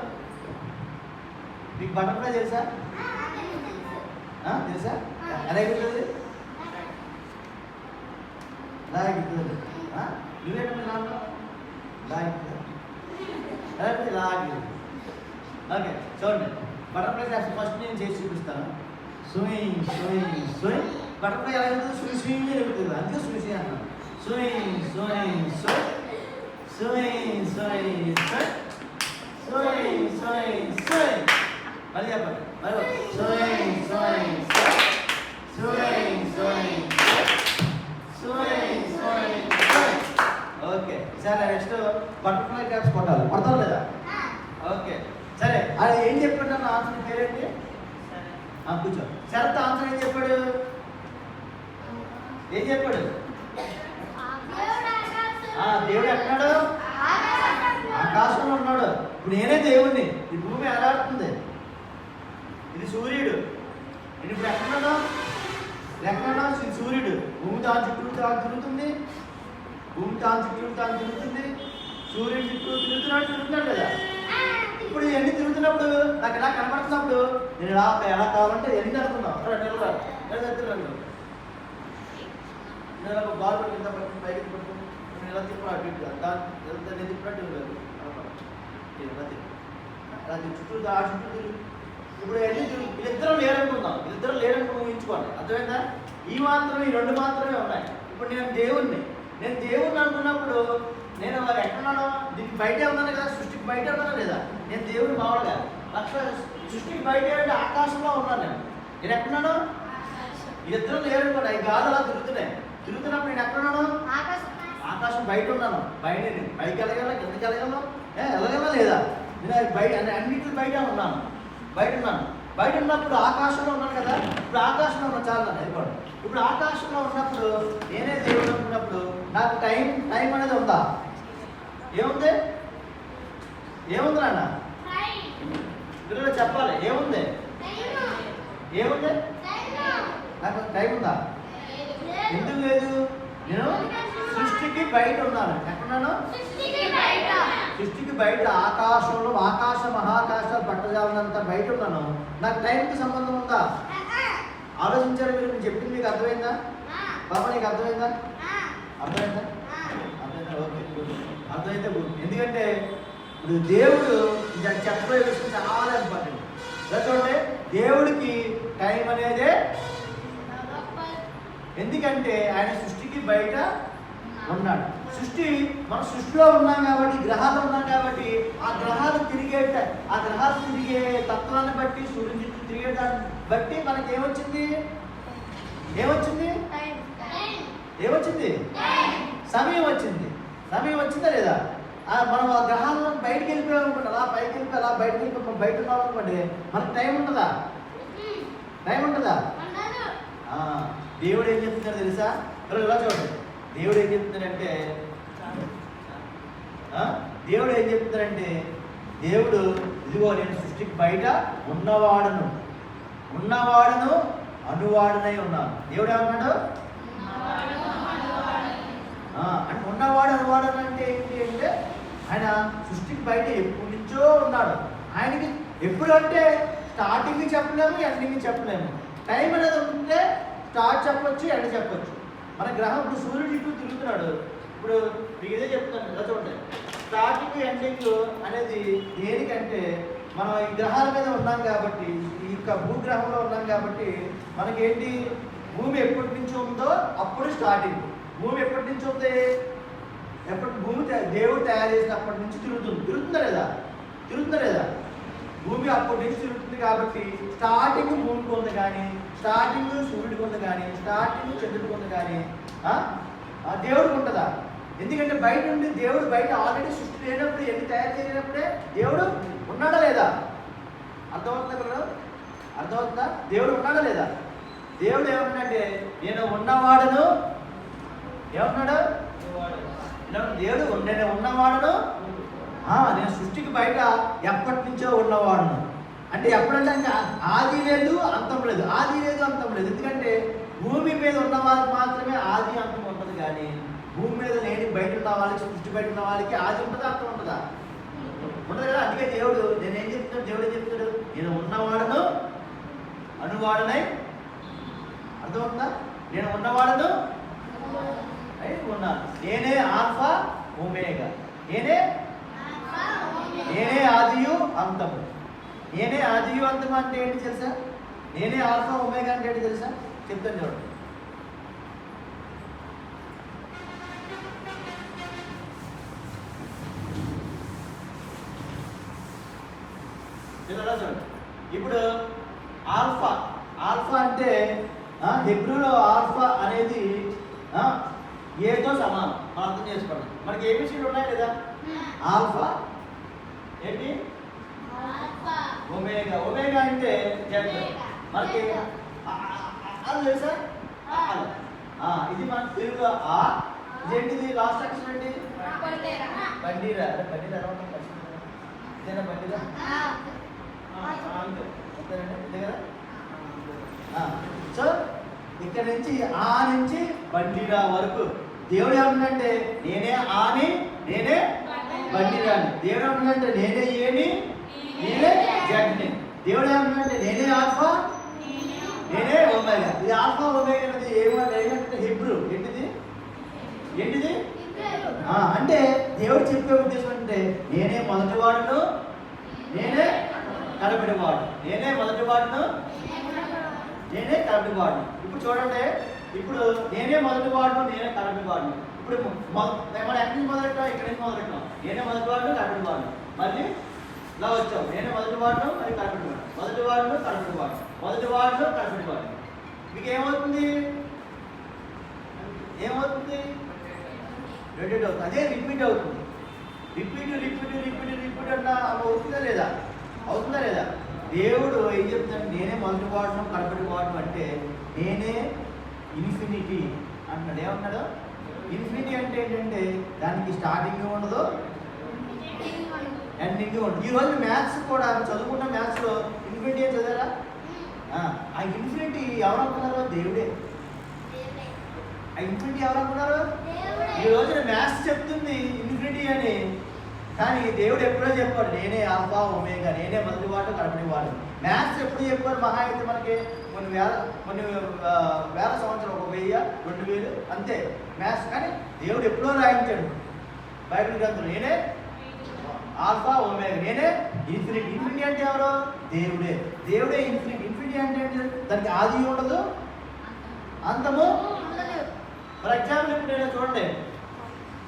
మీకు బటర్ఫ్లై తెలుసా? తెలుసా? ఎలా ఎగురుతుంది? ఎలా ఎగురుతుంది? నువ్వేనా మీ నాన్న? ఎలా ఎగురుతుంది? ఇలా ఎగురుతుంది. ఓకే, చూడండి, బటర్ఫ్లై క్లాస్ ఫస్ట్ నేను చేసి చూపిస్తాను. Swing swing swing. బటర్ఫ్లై ఎలా ఎగురుతుంది? స్వింగ్ స్వింగ్ ఎగురుతుంది. అందుకే స్వింగ్ స్వింగ్ అంటున్నాను. Swing, swing, swing, swing, swing, swing, swing, swing, swing. Mari apa? Mari. Swing, swing, swing, swing, swing, swing, swing, swing. Okay. Sir, next butterfly caps కొట్టాలి. కొడతారు లేదా? Okay. సరే, అది ఏం చెప్పాడు అన్న ఆన్సర్ పేరేంటి? కూర్చో. శరత్ ఆన్సర్ ఏం చెప్పాడు? ఏం చెప్పాడు? దేవుడు ఎక్కడాడు? ఆకాశంలో ఉన్నాడు. ఇప్పుడు నేనే దేవుణ్ణి. ఈ భూమి ఎలాడుతుంది, ఇది సూర్యుడు. నేను ఇప్పుడు ఎక్కడున్నాను? ఇది సూర్యుడు. భూమి తాను చుట్టూ తాను తిరుగుతుంది. భూమి తాను చుట్టూ తాను తిరుగుతుంది. సూర్యుడు చుట్టూ తిరుగుతున్నాడు కదా. ఇప్పుడు ఇవన్నీ తిరుగుతున్నప్పుడు నాకు ఎలా కనబడుతున్నప్పుడు నేను ఎలా కావాలంటే ఎన్ని అనుకున్నావు నిలబడి నేను ఒక బాల్ పట్టి కింద పట్టుకుని పైకి పట్టుకుని నేను ఎలా తిప్పు అటు ఇటు దాన్ని తిప్పినట్టు ఉండదు. అది చుట్టూ ఆ చుట్టూ తిరుగు. ఇప్పుడు వీళ్ళిద్దరం లేరనుకున్నాం ఊహించుకోండి. అర్థమైందా? ఈ రెండు మాత్రమే ఉన్నాయి. ఇప్పుడు నేను దేవుణ్ణి అనుకున్నప్పుడు నేను ఎక్కడున్నాను? దీనికి బయటే ఉన్నాను కదా, సృష్టికి బయటే ఉన్నాను లేదా? నేను దేవుడు మామూలుగా సృష్టికి బయటే అంటే ఆకాశంలో ఉన్నాను. నేను ఎక్కడున్నాను? వీళ్ళిద్దరం లేరనుకోండి. అవి గాలి అలా తిరుగుతున్నప్పుడు నేను ఎక్కడున్నాను? ఆకాశం బయట ఉన్నాను. పైకి ఎలగల, కిందకి ఎలగలను, ఎలగల లేదా? నేను బయట అన్నింటి బయట ఉన్నాను. బయట ఉన్నప్పుడు ఆకాశంలో ఉన్నాను కదా. ఇప్పుడు ఆకాశంలో ఉన్న చాలా అయిపోండి. ఇప్పుడు ఆకాశంలో ఉన్నప్పుడు నేనే దేవుడు అనుకున్నప్పుడు నాకు టైం అనేది ఉందా? ఏముంది నాన్న? పిల్లలు చెప్పాలి. ఏముంది? నాకు టైం ఉందా? ఎందుకు లేదు? నేను సృష్టికి బయట ఉన్నాను. ఎక్కడున్నాను? సృష్టికి బయట ఆకాశంలో ఆకాశ మహాకాశాలు పట్టజాలనంత బయట ఉన్నాను. నాకు టైంకి సంబంధం ఉందా? ఆలోచించారు మీరు? నేను చెప్పింది మీకు అర్థమైందా? బాబా నీకు అర్థమైందా? ఓకే, అర్థమైతే ఎందుకంటే ఇప్పుడు దేవుడు చెప్పబోయే విషయం చాలా ఇంపార్టెంట్. చూడండి, దేవుడికి టైం అనేదే. ఎందుకంటే ఆయన సృష్టికి బయట ఉన్నాడు. మన సృష్టిలో ఉన్నాం కాబట్టి, గ్రహాలు ఉన్నాం కాబట్టి ఆ గ్రహాలు తిరిగే తత్వాన్ని బట్టి, సూర్యుని చుట్టూ తిరిగే దాన్ని బట్టి మనకి ఏమొచ్చింది? సమయం వచ్చిందా లేదా? మనం ఆ గ్రహాలను బయటకు వెళ్ళిపోయామనుకోండి, అలా పైకి వెళ్ళిపోయి అలా బయటకు వెళ్ళిపోయి బయట ఉన్నాం అనుకోండి, మనకు టైం ఉంటుందా? దేవుడు ఏం చెప్తున్నాడు తెలుసా? ఇలా చూడండి, దేవుడు ఏం చెప్తున్నాడంటే దేవుడు ఇదిగో నేను సృష్టికి బయట ఉన్నవాడును అనువాడునై ఉన్నాను. దేవుడు ఏమన్నాడు? అంటే ఉన్నవాడు అనువాడను అంటే ఏంటి అంటే ఆయన సృష్టికి బయట ఎప్పటి నుంచో ఉన్నాడు. ఆయనకి ఎప్పుడు అంటే స్టార్టింగ్ చెప్పలేము, ఎండింగ్ చెప్పలేము. టైం అనేది ఉంటే స్టార్ట్ చెప్పొచ్చు, ఎండ్ చెప్పొచ్చు. మన గ్రహం ఇప్పుడు సూర్యుడు చుట్టూ తిరుగుతున్నాడు. ఇప్పుడు మీకు ఇదే చెప్తాను, ఇలా చూడండి. స్టార్టింగ్ ఎండింగ్ అనేది దేనికంటే మనం ఈ గ్రహాల మీద ఉన్నాం కాబట్టి, ఈ యొక్క భూగ్రహంలో ఉన్నాం కాబట్టి మనకేంటి, భూమి ఎప్పటి నుంచి ఉందో అప్పుడు స్టార్టింగ్. భూమి ఎప్పటి నుంచి ఉంది? భూమి దేవుడు తయారు చేసినప్పటి నుంచి తిరుగుతుందా లేదా? భూమి అప్పటి నుంచి తిరుగుతుంది కాబట్టి స్టార్టింగ్ భూమికి ఉంది కానీ, స్టార్టింగ్ సూర్యుడికి ఉంది కానీ, స్టార్టింగ్ చంద్రుడికి ఉంది కానీ దేవుడికి ఉంటుందా? ఎందుకంటే బయట నుండి దేవుడు బయట ఆల్రెడీ సృష్టి లేనప్పుడు, ఎన్ని తయారు చేయలేనప్పుడే దేవుడు ఉన్నాడా లేదా? అర్థమవుతుందా? దేవుడు ఉన్నాడా లేదా? దేవుడు ఏమన్నాడంటే నేను ఉన్నవాడును, ఏమన్నాడు? దేవుడు నేను ఉన్నవాడును నేను సృష్టికి బయట ఎప్పటి నుంచో ఉన్నవాడును. అంటే ఎప్పుడంటే అంటే ఆది లేదు అంతం లేదు, ఆది లేదు అంతం లేదు. ఎందుకంటే భూమి మీద ఉన్న వాళ్ళకి మాత్రమే ఆది అంతం ఉంటుంది, కానీ భూమి మీద లేని బయట ఉన్న వాళ్ళకి, సృష్టి బయట ఉన్న వాళ్ళకి ఆది ఉంటుందా అంతం ఉంటుందా? ఉండదు కదా. అందుకే దేవుడు నేనేం చెప్తున్నాడు, దేవుడు ఏం చెప్తాడు, నేను ఉన్నవాడును అనువాడునై, అర్థమవుతుందా? నేను ఉన్నవాడును ఉన్నాను, నేనే ఆల్ఫా ఒమేగా, నేనే ఆదియు అంతము. నేనే ఆదియు అంతము అంటే ఏంటి తెలుసా? నేనే ఆల్ఫా ఒమేగా అంటే ఏంటి తెలుసా? చెప్తాను చూడండి. చూడండి, ఇప్పుడు ఆల్ఫా అంటే హెబ్రూలో ఆల్ఫా అనేది ఏతో సమానం. మనం అర్థం చేసుకోండి. మనకి ఏబిసిలు ఉన్నాయి లేదా? ఆల్ఫా ఏంటి? ఒమేగా. ఒమేగా అంటే జెడ్. మనకి అది తెలుసా? ఇది మన తెలుగులో ఆ. ఇదేంటిది? లాస్ట్ అక్షరం ఏంటి? బండిరా. బండిరా ఇదేనా? బండిరా అంతే కదా. సో ఇక్కడ నుంచి ఆ నుంచి బండిరా వరకు దేవుడు ఏమన్నంటే నేనే ఆని, నేనే బండిరాని. దేవుడు ఏమన్నంటే నేనే ఏని, నేనే జడ్ని. దేవుడు ఏమన్నంటే నేనే ఆల్ఫా, నేనే ఒమేగా. ఇది ఆల్ఫా ఒమేగా అనేది ఏమంటే హెబ్రూ. ఏంటిది? అంటే దేవుడు చెప్పే ఉద్దేశం అంటే నేనే మొదటివాడును, నేనే కడపడివాడు. నేనే మొదటివాడును, నేనే కడపడివాడును. ఇప్పుడు చూడండి, ఇప్పుడు నేనే మొదటివాడును, నేనే కడపడివాడును. ఇప్పుడు మనం ఎక్కడి నుంచి మొదలెట్టాం? ఇక్కడ నుంచి మొదలెట్టాం. నేనే మొదటివాడును, కడపడివాడును. మళ్ళీ ఇలా వచ్చాం. నేనే మొదటివాడును, మరి కడపడివాడు, మొదటివాడును, కడపడివాడు, మొదటివాడును, కడపడివాడు. మీకు ఏమవుతుంది? రిపీట్ అవుతుంది. అదే రిపీట్ అవుతుంది. రిపీట్ అన్నా అవుతుందా లేదా? దేవుడు ఏం చెప్తాడు? నేనే మొదటి వాడను, కడపటి వాడను అంటే నేనే ఇన్ఫినిటీ అంటున్నాడు. ఏమన్నాడు? ఇన్ఫినిటీ అంటే ఏంటంటే దానికి స్టార్టింగ్ ఉండదు, ఎండింగ్ ఉండదు. ఈరోజు మ్యాథ్స్ కూడా చదువుకున్న మ్యాథ్స్లో ఇన్ఫినిటీ అని చదివారా? ఆ ఇన్ఫినిటీ ఎవరు అనుకున్నారో? దేవుడే. ఆ ఇన్ఫినిటీ ఎవరు అనుకున్నారు? ఈ రోజున మ్యాథ్స్ చెప్తుంది ఇన్ఫినిటీ అని, కానీ దేవుడు ఎప్పుడో చెప్పాడు నేనే ఆల్ఫా ఒమేగా, నేనే మొదటివాడు, కడపడివాడు. మ్యాథ్స్ ఎప్పుడు చెప్పారు? మహా అయితే మనకి కొన్ని వేల సంవత్సరం, 1000, 2000 అంతే మ్యాథ్స్. కానీ దేవుడు ఎప్పుడో రాయించాడు బైబిల్ గ్రంథం, నేనే ఆల్ఫా ఒమేగా, నేనే ఇన్ఫినిటీ. ఇన్ఫినిటీ అంటే ఎవరు? దేవుడే ఇన్ఫినిటీ. ఇన్ఫినిటీ అంటే దానికి ఆది ఉండదు, అంతము. ఫర్ ఎగ్జాంపుల్ ఇప్పుడు నేను చూడండి,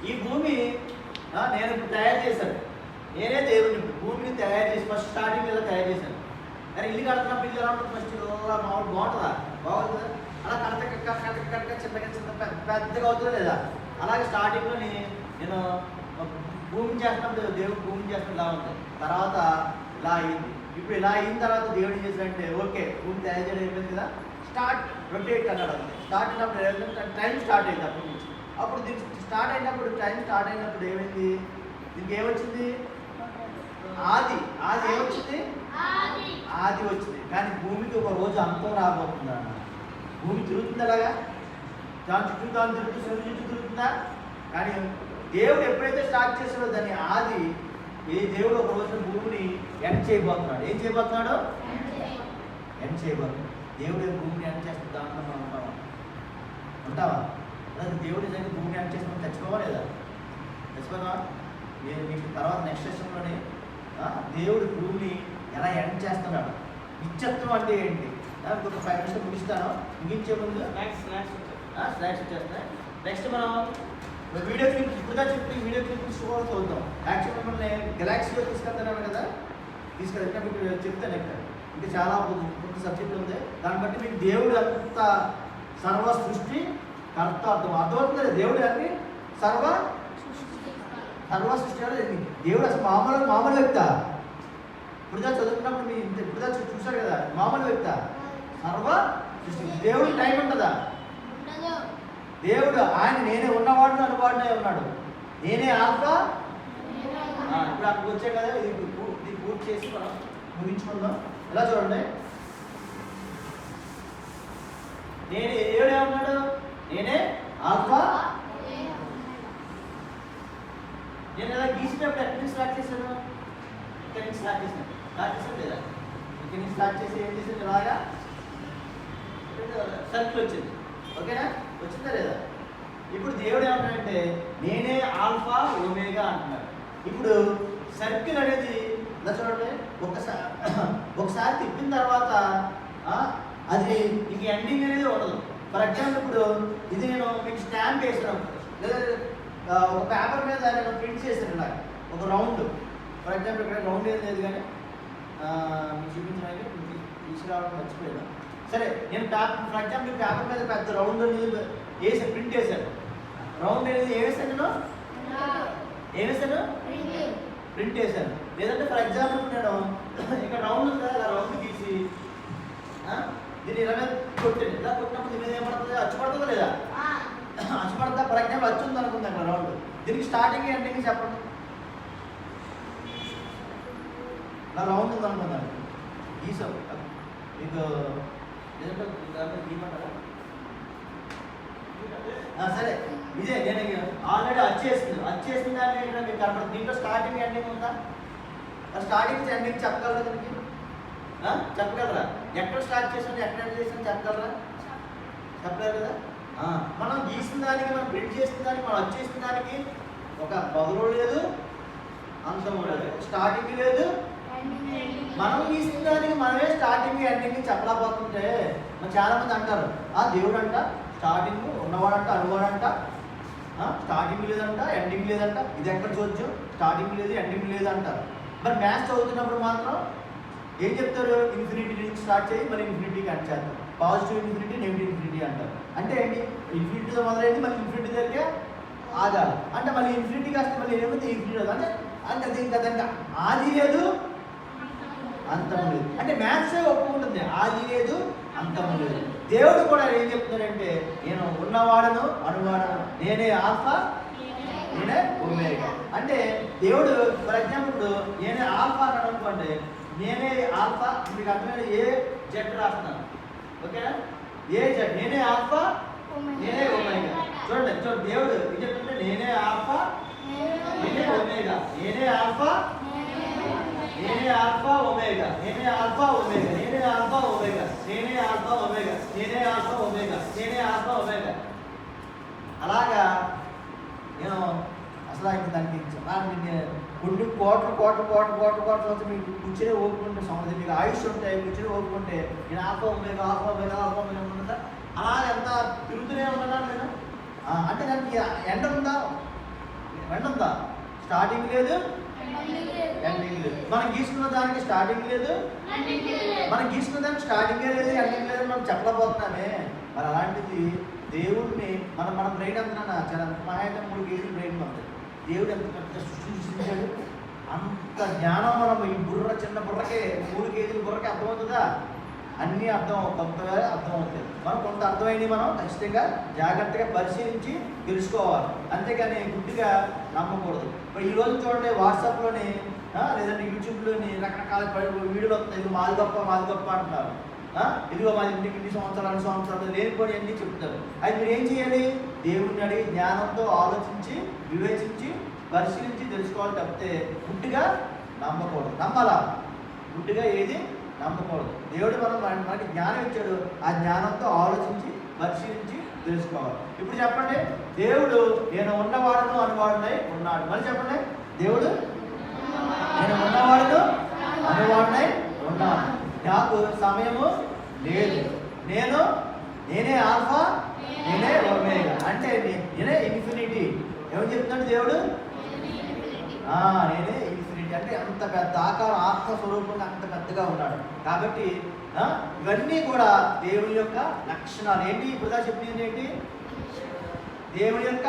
ఈ భూమి నేను ఇప్పుడు తయారు చేశాను. నేనే దేవుడిని. ఇప్పుడు భూమిని తయారు చేసి ఫస్ట్ స్టార్టింగ్ ఇలా తయారు చేశాను. కానీ ఇల్లు కడుతున్నప్పుడు ఇల్లు ఎలా ఉంటుంది? ఫస్ట్ మామూలు బాగుంటుందా? బాగుంటుందా? అలా కడక చిన్న పెద్దగా అవుతుందా లేదా? అలాగే స్టార్టింగ్లో నేను భూమి చేస్తున్నప్పుడు దేవుడు భూమి చేస్తున్నప్పుడు ఇలా ఉంటుంది. తర్వాత ఇలా అయింది. ఇప్పుడు ఇలా అయిన తర్వాత దేవుడు ఏం చేశాడంటే ఓకే భూమి తయారు చేయడం అయిపోయింది కదా, స్టార్ట్ రొటేట్ అన్నాడు. స్టార్ట్ అయినప్పుడు టైం స్టార్ట్ అయింది. అప్పటి నుంచి అప్పుడు దీనికి టైం స్టార్ట్ అయినప్పుడు ఏమైంది? దీనికి ఏమొచ్చింది? ఆది ఏమొచ్చింది? ఆది వచ్చింది. కానీ భూమికి ఒక రోజు అంతం రాబోతుంది అన్న. భూమి తిరుగుతుంది అలాగా, దాని చుట్టూ సూర్యుడు చుట్టూ తిరుగుతుందా? కానీ దేవుడు ఎప్పుడైతే స్టార్ట్ చేసాడో దాన్ని ఆది, దేవుడు ఒక రోజున భూమిని ఎండ్ చేయబోతున్నాడు. ఏం చేయబోతున్నాడు? ఎండ్ చేయబోతున్నాడు. దేవుడు భూమిని ఎండ్ చేస్తుంది. దాంట్లో మనం ఉంటావా? అదే దేవుడు నిజంగా భూమిని ఎండ్ చేసిన చచ్చిపోవా లేదా? చచ్చిపోదా? నేను మీకు తర్వాత నెక్స్ట్ సెషన్లోనే దేవుడు భూమిని ఎలా ఎండ్ చేస్తున్నాడు, నిత్యత్వం అంటే ఏంటి, ఇంకొక 5 నిమిషాలు ముగిస్తాను. ముగించే ముందు స్లాక్స్ వచ్చేస్తాయి. నెక్స్ట్ మనం వీడియో క్లిప్ ఇప్పుడుగా చెప్పి వీడియో క్లిప్స్ కూడా చూద్దాం. యాక్చువల్గా మిమ్మల్ని గెలాక్సీలో తీసుకెళ్తున్నాను కదా, తీసుకెళ్తే మీకు చెప్తాను. ఇక్కడ ఇంకా చాలా కొత్త సబ్జెక్ట్ ఉంది. దాన్ని బట్టి మీకు దేవుడు అంత సర్వ సృష్టి కర్త అర్థమవుతుంది. దేవుడు అన్ని సర్వ సృష్టి దేవుడు అసలు మామూలు వ్యక్త. ఇప్పుడుదా చదువుకున్నప్పుడు మీరు ఇప్పుడుదా చూశారు కదా, మామూలు వ్యక్త. సర్వ సృష్టి. దేవుడు టైం ఉంటుందా? దేవుడు ఆయన నేనే ఉన్నవాడు అనువాడునే ఉన్నాడు. నేనే ఆల్ఫా ఇప్పుడు అక్కడికి వచ్చాం కదా, ఇది పూర్తి చేసి మనం ముగించుకుందాం. ఎలా చూడండి, నేను ఏమన్నాడు, నేనే ఆల్ఫా. నేను ఇలా గీసినప్పుడు ఎక్కడి నుంచి స్టార్ట్ చేశాను, ఇక్కడి నుంచి స్టార్ట్ చేశాను లేదా, ఇక్కడి నుంచి స్టార్ట్ చేసి ఏం చేసింది, ఇలాగా సర్కిల్ వచ్చింది. ఓకేనా, వచ్చిందా లేదా? ఇప్పుడు దేవుడు ఏమంటాడంటే నేనే ఆల్ఫా ఒమేగా అంటున్నాడు. ఇప్పుడు సర్కిల్ అనేది ఇలా చూడండి, ఒకసారి తిప్పిన తర్వాత అది ఇంక ఎండింగ్ అనేది ఉండదు. ఫర్ ఎగ్జాంపుల్ ఇప్పుడు ఇది నేను మీకు స్టాంప్ వేసినాను, లేదా ఒక పేపర్ మీద నేను ప్రింట్ చేశాను నాకు ఒక రౌండ్. ఫర్ ఎగ్జాంపుల్ ఇక్కడ రౌండ్ ఏం లేదు కానీ మీకు చూపించడానికి తీసుకురావడం మర్చిపోయాను. సరే, నేను ఫర్ ఎగ్జాంపుల్ పేపర్ మీద పెద్ద రౌండ్ అనేది వేసి ప్రింట్ వేశాను. రౌండ్ అనేది ఏం వేసాను, నేను ఏం వేసాను, ప్రింట్ వేసాను. లేదంటే ఫర్ ఎగ్జాంపుల్ నేను ఇక్కడ రౌండ్ ఉంది కదా, రౌండ్ గీసి దీన్ని ఇలా కొట్టాను. ఇలా కొట్టినప్పుడు దీని మీద ఏమడుతుంది, అచ్చు పడుతుందా లేదా, అచ్చు పడుతుందా? ఫర్ ఎగ్జాంపుల్ అచ్చు ఉంది అనుకుంది అక్కడ రౌండ్, దీనికి స్టార్టింగ్ ఎండింగ్ చెప్పండి. ఇలా రౌండ్ ఉంది అనుకుందాం, గీసాం మీకు గీయమంటారా? సరే, ఇదే నేను ఆల్రెడీ వచ్చేసింది దాన్ని మీకు కనపడుతుంది. దీంట్లో స్టార్టింగ్ ఎండింగ్ ఉందా? స్టార్టింగ్ ఎండింగ్ చెప్పగలరా? దీనికి చెప్పగలరా? ఎక్కడ స్టార్ట్ చేసాను, ఎక్కడ ఎండ్ చేసాను చెప్పగలరా? చెప్పలేరు కదా. మనం గీసిన దానికి, మనం ప్రింట్ చేసిన దానికి, మనం వచ్చేసిన దానికి ఒక బదులు లేదు, అంశం లేదు, స్టార్టింగ్ లేదు. మనం గీసిన దానికి మనమే స్టార్టింగ్ ఎండింగ్ చెప్పలేకపోతుంటే మరి చాలా మంది అంటారు దేవుడు అంట స్టార్టింగ్ ఉన్నవాడంట, అనువాడంట, స్టార్టింగ్ లేదంట, ఎండింగ్ లేదంట. ఇది ఎక్కడ చూడొచ్చు, స్టార్టింగ్ లేదు, ఎండింగ్ లేదు అంటారు. మరి మ్యాథ్స్ చదువుతున్నప్పుడు మాత్రం ఏం చెప్తారు, ఇన్ఫినిటీ నుంచి స్టార్ట్ చేయి మళ్ళీ ఇన్ఫినిటీకి అండ్ చేస్తారు. పాజిటివ్ ఇన్ఫినిటీ, నెగిటివ్ ఇన్ఫినిటీ అంటారు. అంటే ఏంటి, ఇన్ఫినిటీతో మొదలైంది మళ్ళీ ఇన్ఫినిటీ దగ్గర ఆగాలి. అంటే మళ్ళీ ఇన్ఫినిటీకి వస్తే మళ్ళీ ఏమైతే ఇన్ఫినిటీ అంటే అంటే ఇంకా ఆది లేదు, అంతం లేదు. అంటే మ్యాథ్సే ఒప్పుకుంటుంది, ఆది లేదు, అంతం లేదు. దేవుడు కూడా ఏం చెప్తున్నాడంటే నేను ఉన్నవాడను, అనువాడను, నేనే ఆల్ఫా, నేనే ఒమేగా. అంటే దేవుడు ఫర్ ఎగ్జాంపుల్ నేనే ఆల్ఫా అని అనుకోండి, నేనే ఆల్ఫా మీకు అర్థమైన ఏ జెడ్ రాస్తున్నాను. ఓకేనా, ఏ జెడ్, నేనే ఆల్ఫా, నేనే ఒమేగా. చూడండి దేవుడు ఏం చెప్తుంటే నేనే ఆల్ఫా, నేనే ఒమేగా, నేనే ఆల్ఫా, నేనే ఆల్ఫా ఒమేగా, నేనే ఆల్ఫా ఒమేగా, నేనే ఆల్ఫా ఒమేగా, నేనే ఆల్ఫా ఒమేగా, నేనే ఆల్ఫా ఒమేగా, నేనే ఆల్ఫా ఒమేగా. అలాగా నేను అసలు దానికి కొన్ని కోట్లు మీకు కూర్చొని ఓపుకుంటే సంబంధం, మీకు ఆయుష్ ఉంటాయి, కూర్చొని ఓపుకుంటే నేను alpha omega, alpha omega, alpha omega ఉంటుందా? అలా ఎంత తిరుగుతూనే ఉన్నాను నేను. అంటే దానికి ఎండ ఉందా, స్టార్టింగ్ లేదు, ఎండింగ్ లేదు. మనం గీసుకున్న దానికి స్టార్టింగ్ లేదు, మనం గీసుకున్న దానికి స్టార్టింగే లేదు, ఎండింగ్ లేదు మనం చెప్పలేకపోతున్నామే. మరి అలాంటిది దేవుడిని మన బ్రెయిన్ అంటున్నా చాలా మహాయితం 3 కేజీలు బ్రెయిన్ ఉంది. దేవుడు ఎంత పెద్ద సృష్టించాడు, అంత జ్ఞానం మనం ఈ చిన్న బుర్రకే 3 కేజీల బుర్రకే అర్థమవుతుందా? అన్నీ కొంతగా అర్థమవుతుంది. మనం కొంత అర్థమైనవి మనం ఖచ్చితంగా జాగ్రత్తగా పరిశీలించి తెలుసుకోవాలి, అంతేగాని గుడ్డిగా నమ్మకూడదు. ఇప్పుడు ఈరోజు చూడండి వాట్సాప్లోని లేదంటే యూట్యూబ్లోని రకరకాల వీడియోలు వస్తున్నాయి, ఇది మాది గొప్ప అంటున్నారు. ఇదిగో మా ఇంటికి ఇన్ని సంవత్సరాలు లేనిపోయి అన్నీ చెప్తారు. అది మీరు ఏం చేయాలి, దేవుడిని అడిగి జ్ఞానంతో ఆలోచించి వివేచించి పరిశీలించి తెలుసుకోవాలి తప్పితే గుడ్డిగా నమ్మకూడదు. నమ్మాలా, గుడ్డిగా ఏది నమ్మకూడదు. దేవుడు మనకి జ్ఞానం ఇచ్చాడు, ఆ జ్ఞానంతో ఆలోచించి పరిశీలించి తెలుసుకోవాలి. ఇప్పుడు చెప్పండి, దేవుడు నేను ఉన్నవాడును అనువాడునై ఉన్నాడు. మరి చెప్పండి, దేవుడు నేను ఉన్నవాడును అనువాడునై ఉన్నాను, నాకు సమయము లేదు, నేనే ఆల్ఫా, నేనే ఒమేగా. అంటే నేనే ఇన్ఫినిటీ. ఏమని చెప్తున్నాడు దేవుడు, నేనే ఇన్ఫినిటీ. అంటే అంత పెద్ద ఆకారం, ఆత్మస్వరూపంగా అంత పెద్దగా ఉన్నాడు. కాబట్టి ఇవన్నీ కూడా దేవుని యొక్క లక్షణాలు. ఏంటి ఇప్పుడు చెప్పింది ఏంటి, దేవుడి యొక్క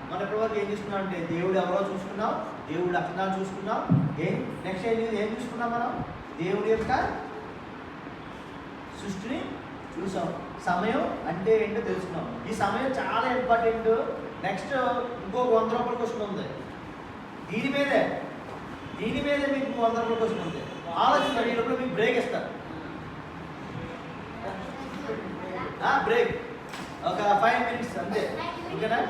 మన ఇప్పటివరకు ఏం చూసుకున్నాం అంటే దేవుడు ఎవరో చూసుకున్నాం, దేవుడి లక్షణాలు చూసుకున్నాం. నెక్స్ట్ ఏం చూసుకున్నాం మనం, దేవుడి యొక్క సృష్టిని చూసాం. సమయం అంటే ఏంటో తెలుసుకున్నాం. ఈ సమయం చాలా ఇంపార్టెంట్. నెక్స్ట్ ఇంకో 100 రూపాయల క్వశ్చన్ ఉంది, దీని మీదే మీకు 100 రూపాయలు క్వశ్చన్ ఉంది. ఆలోచించండి. ఈ లోపల మీకు బ్రేక్ ఇస్తారు. బ్రేక్ ఒక 5 minutes అంతే. ఓకేనా?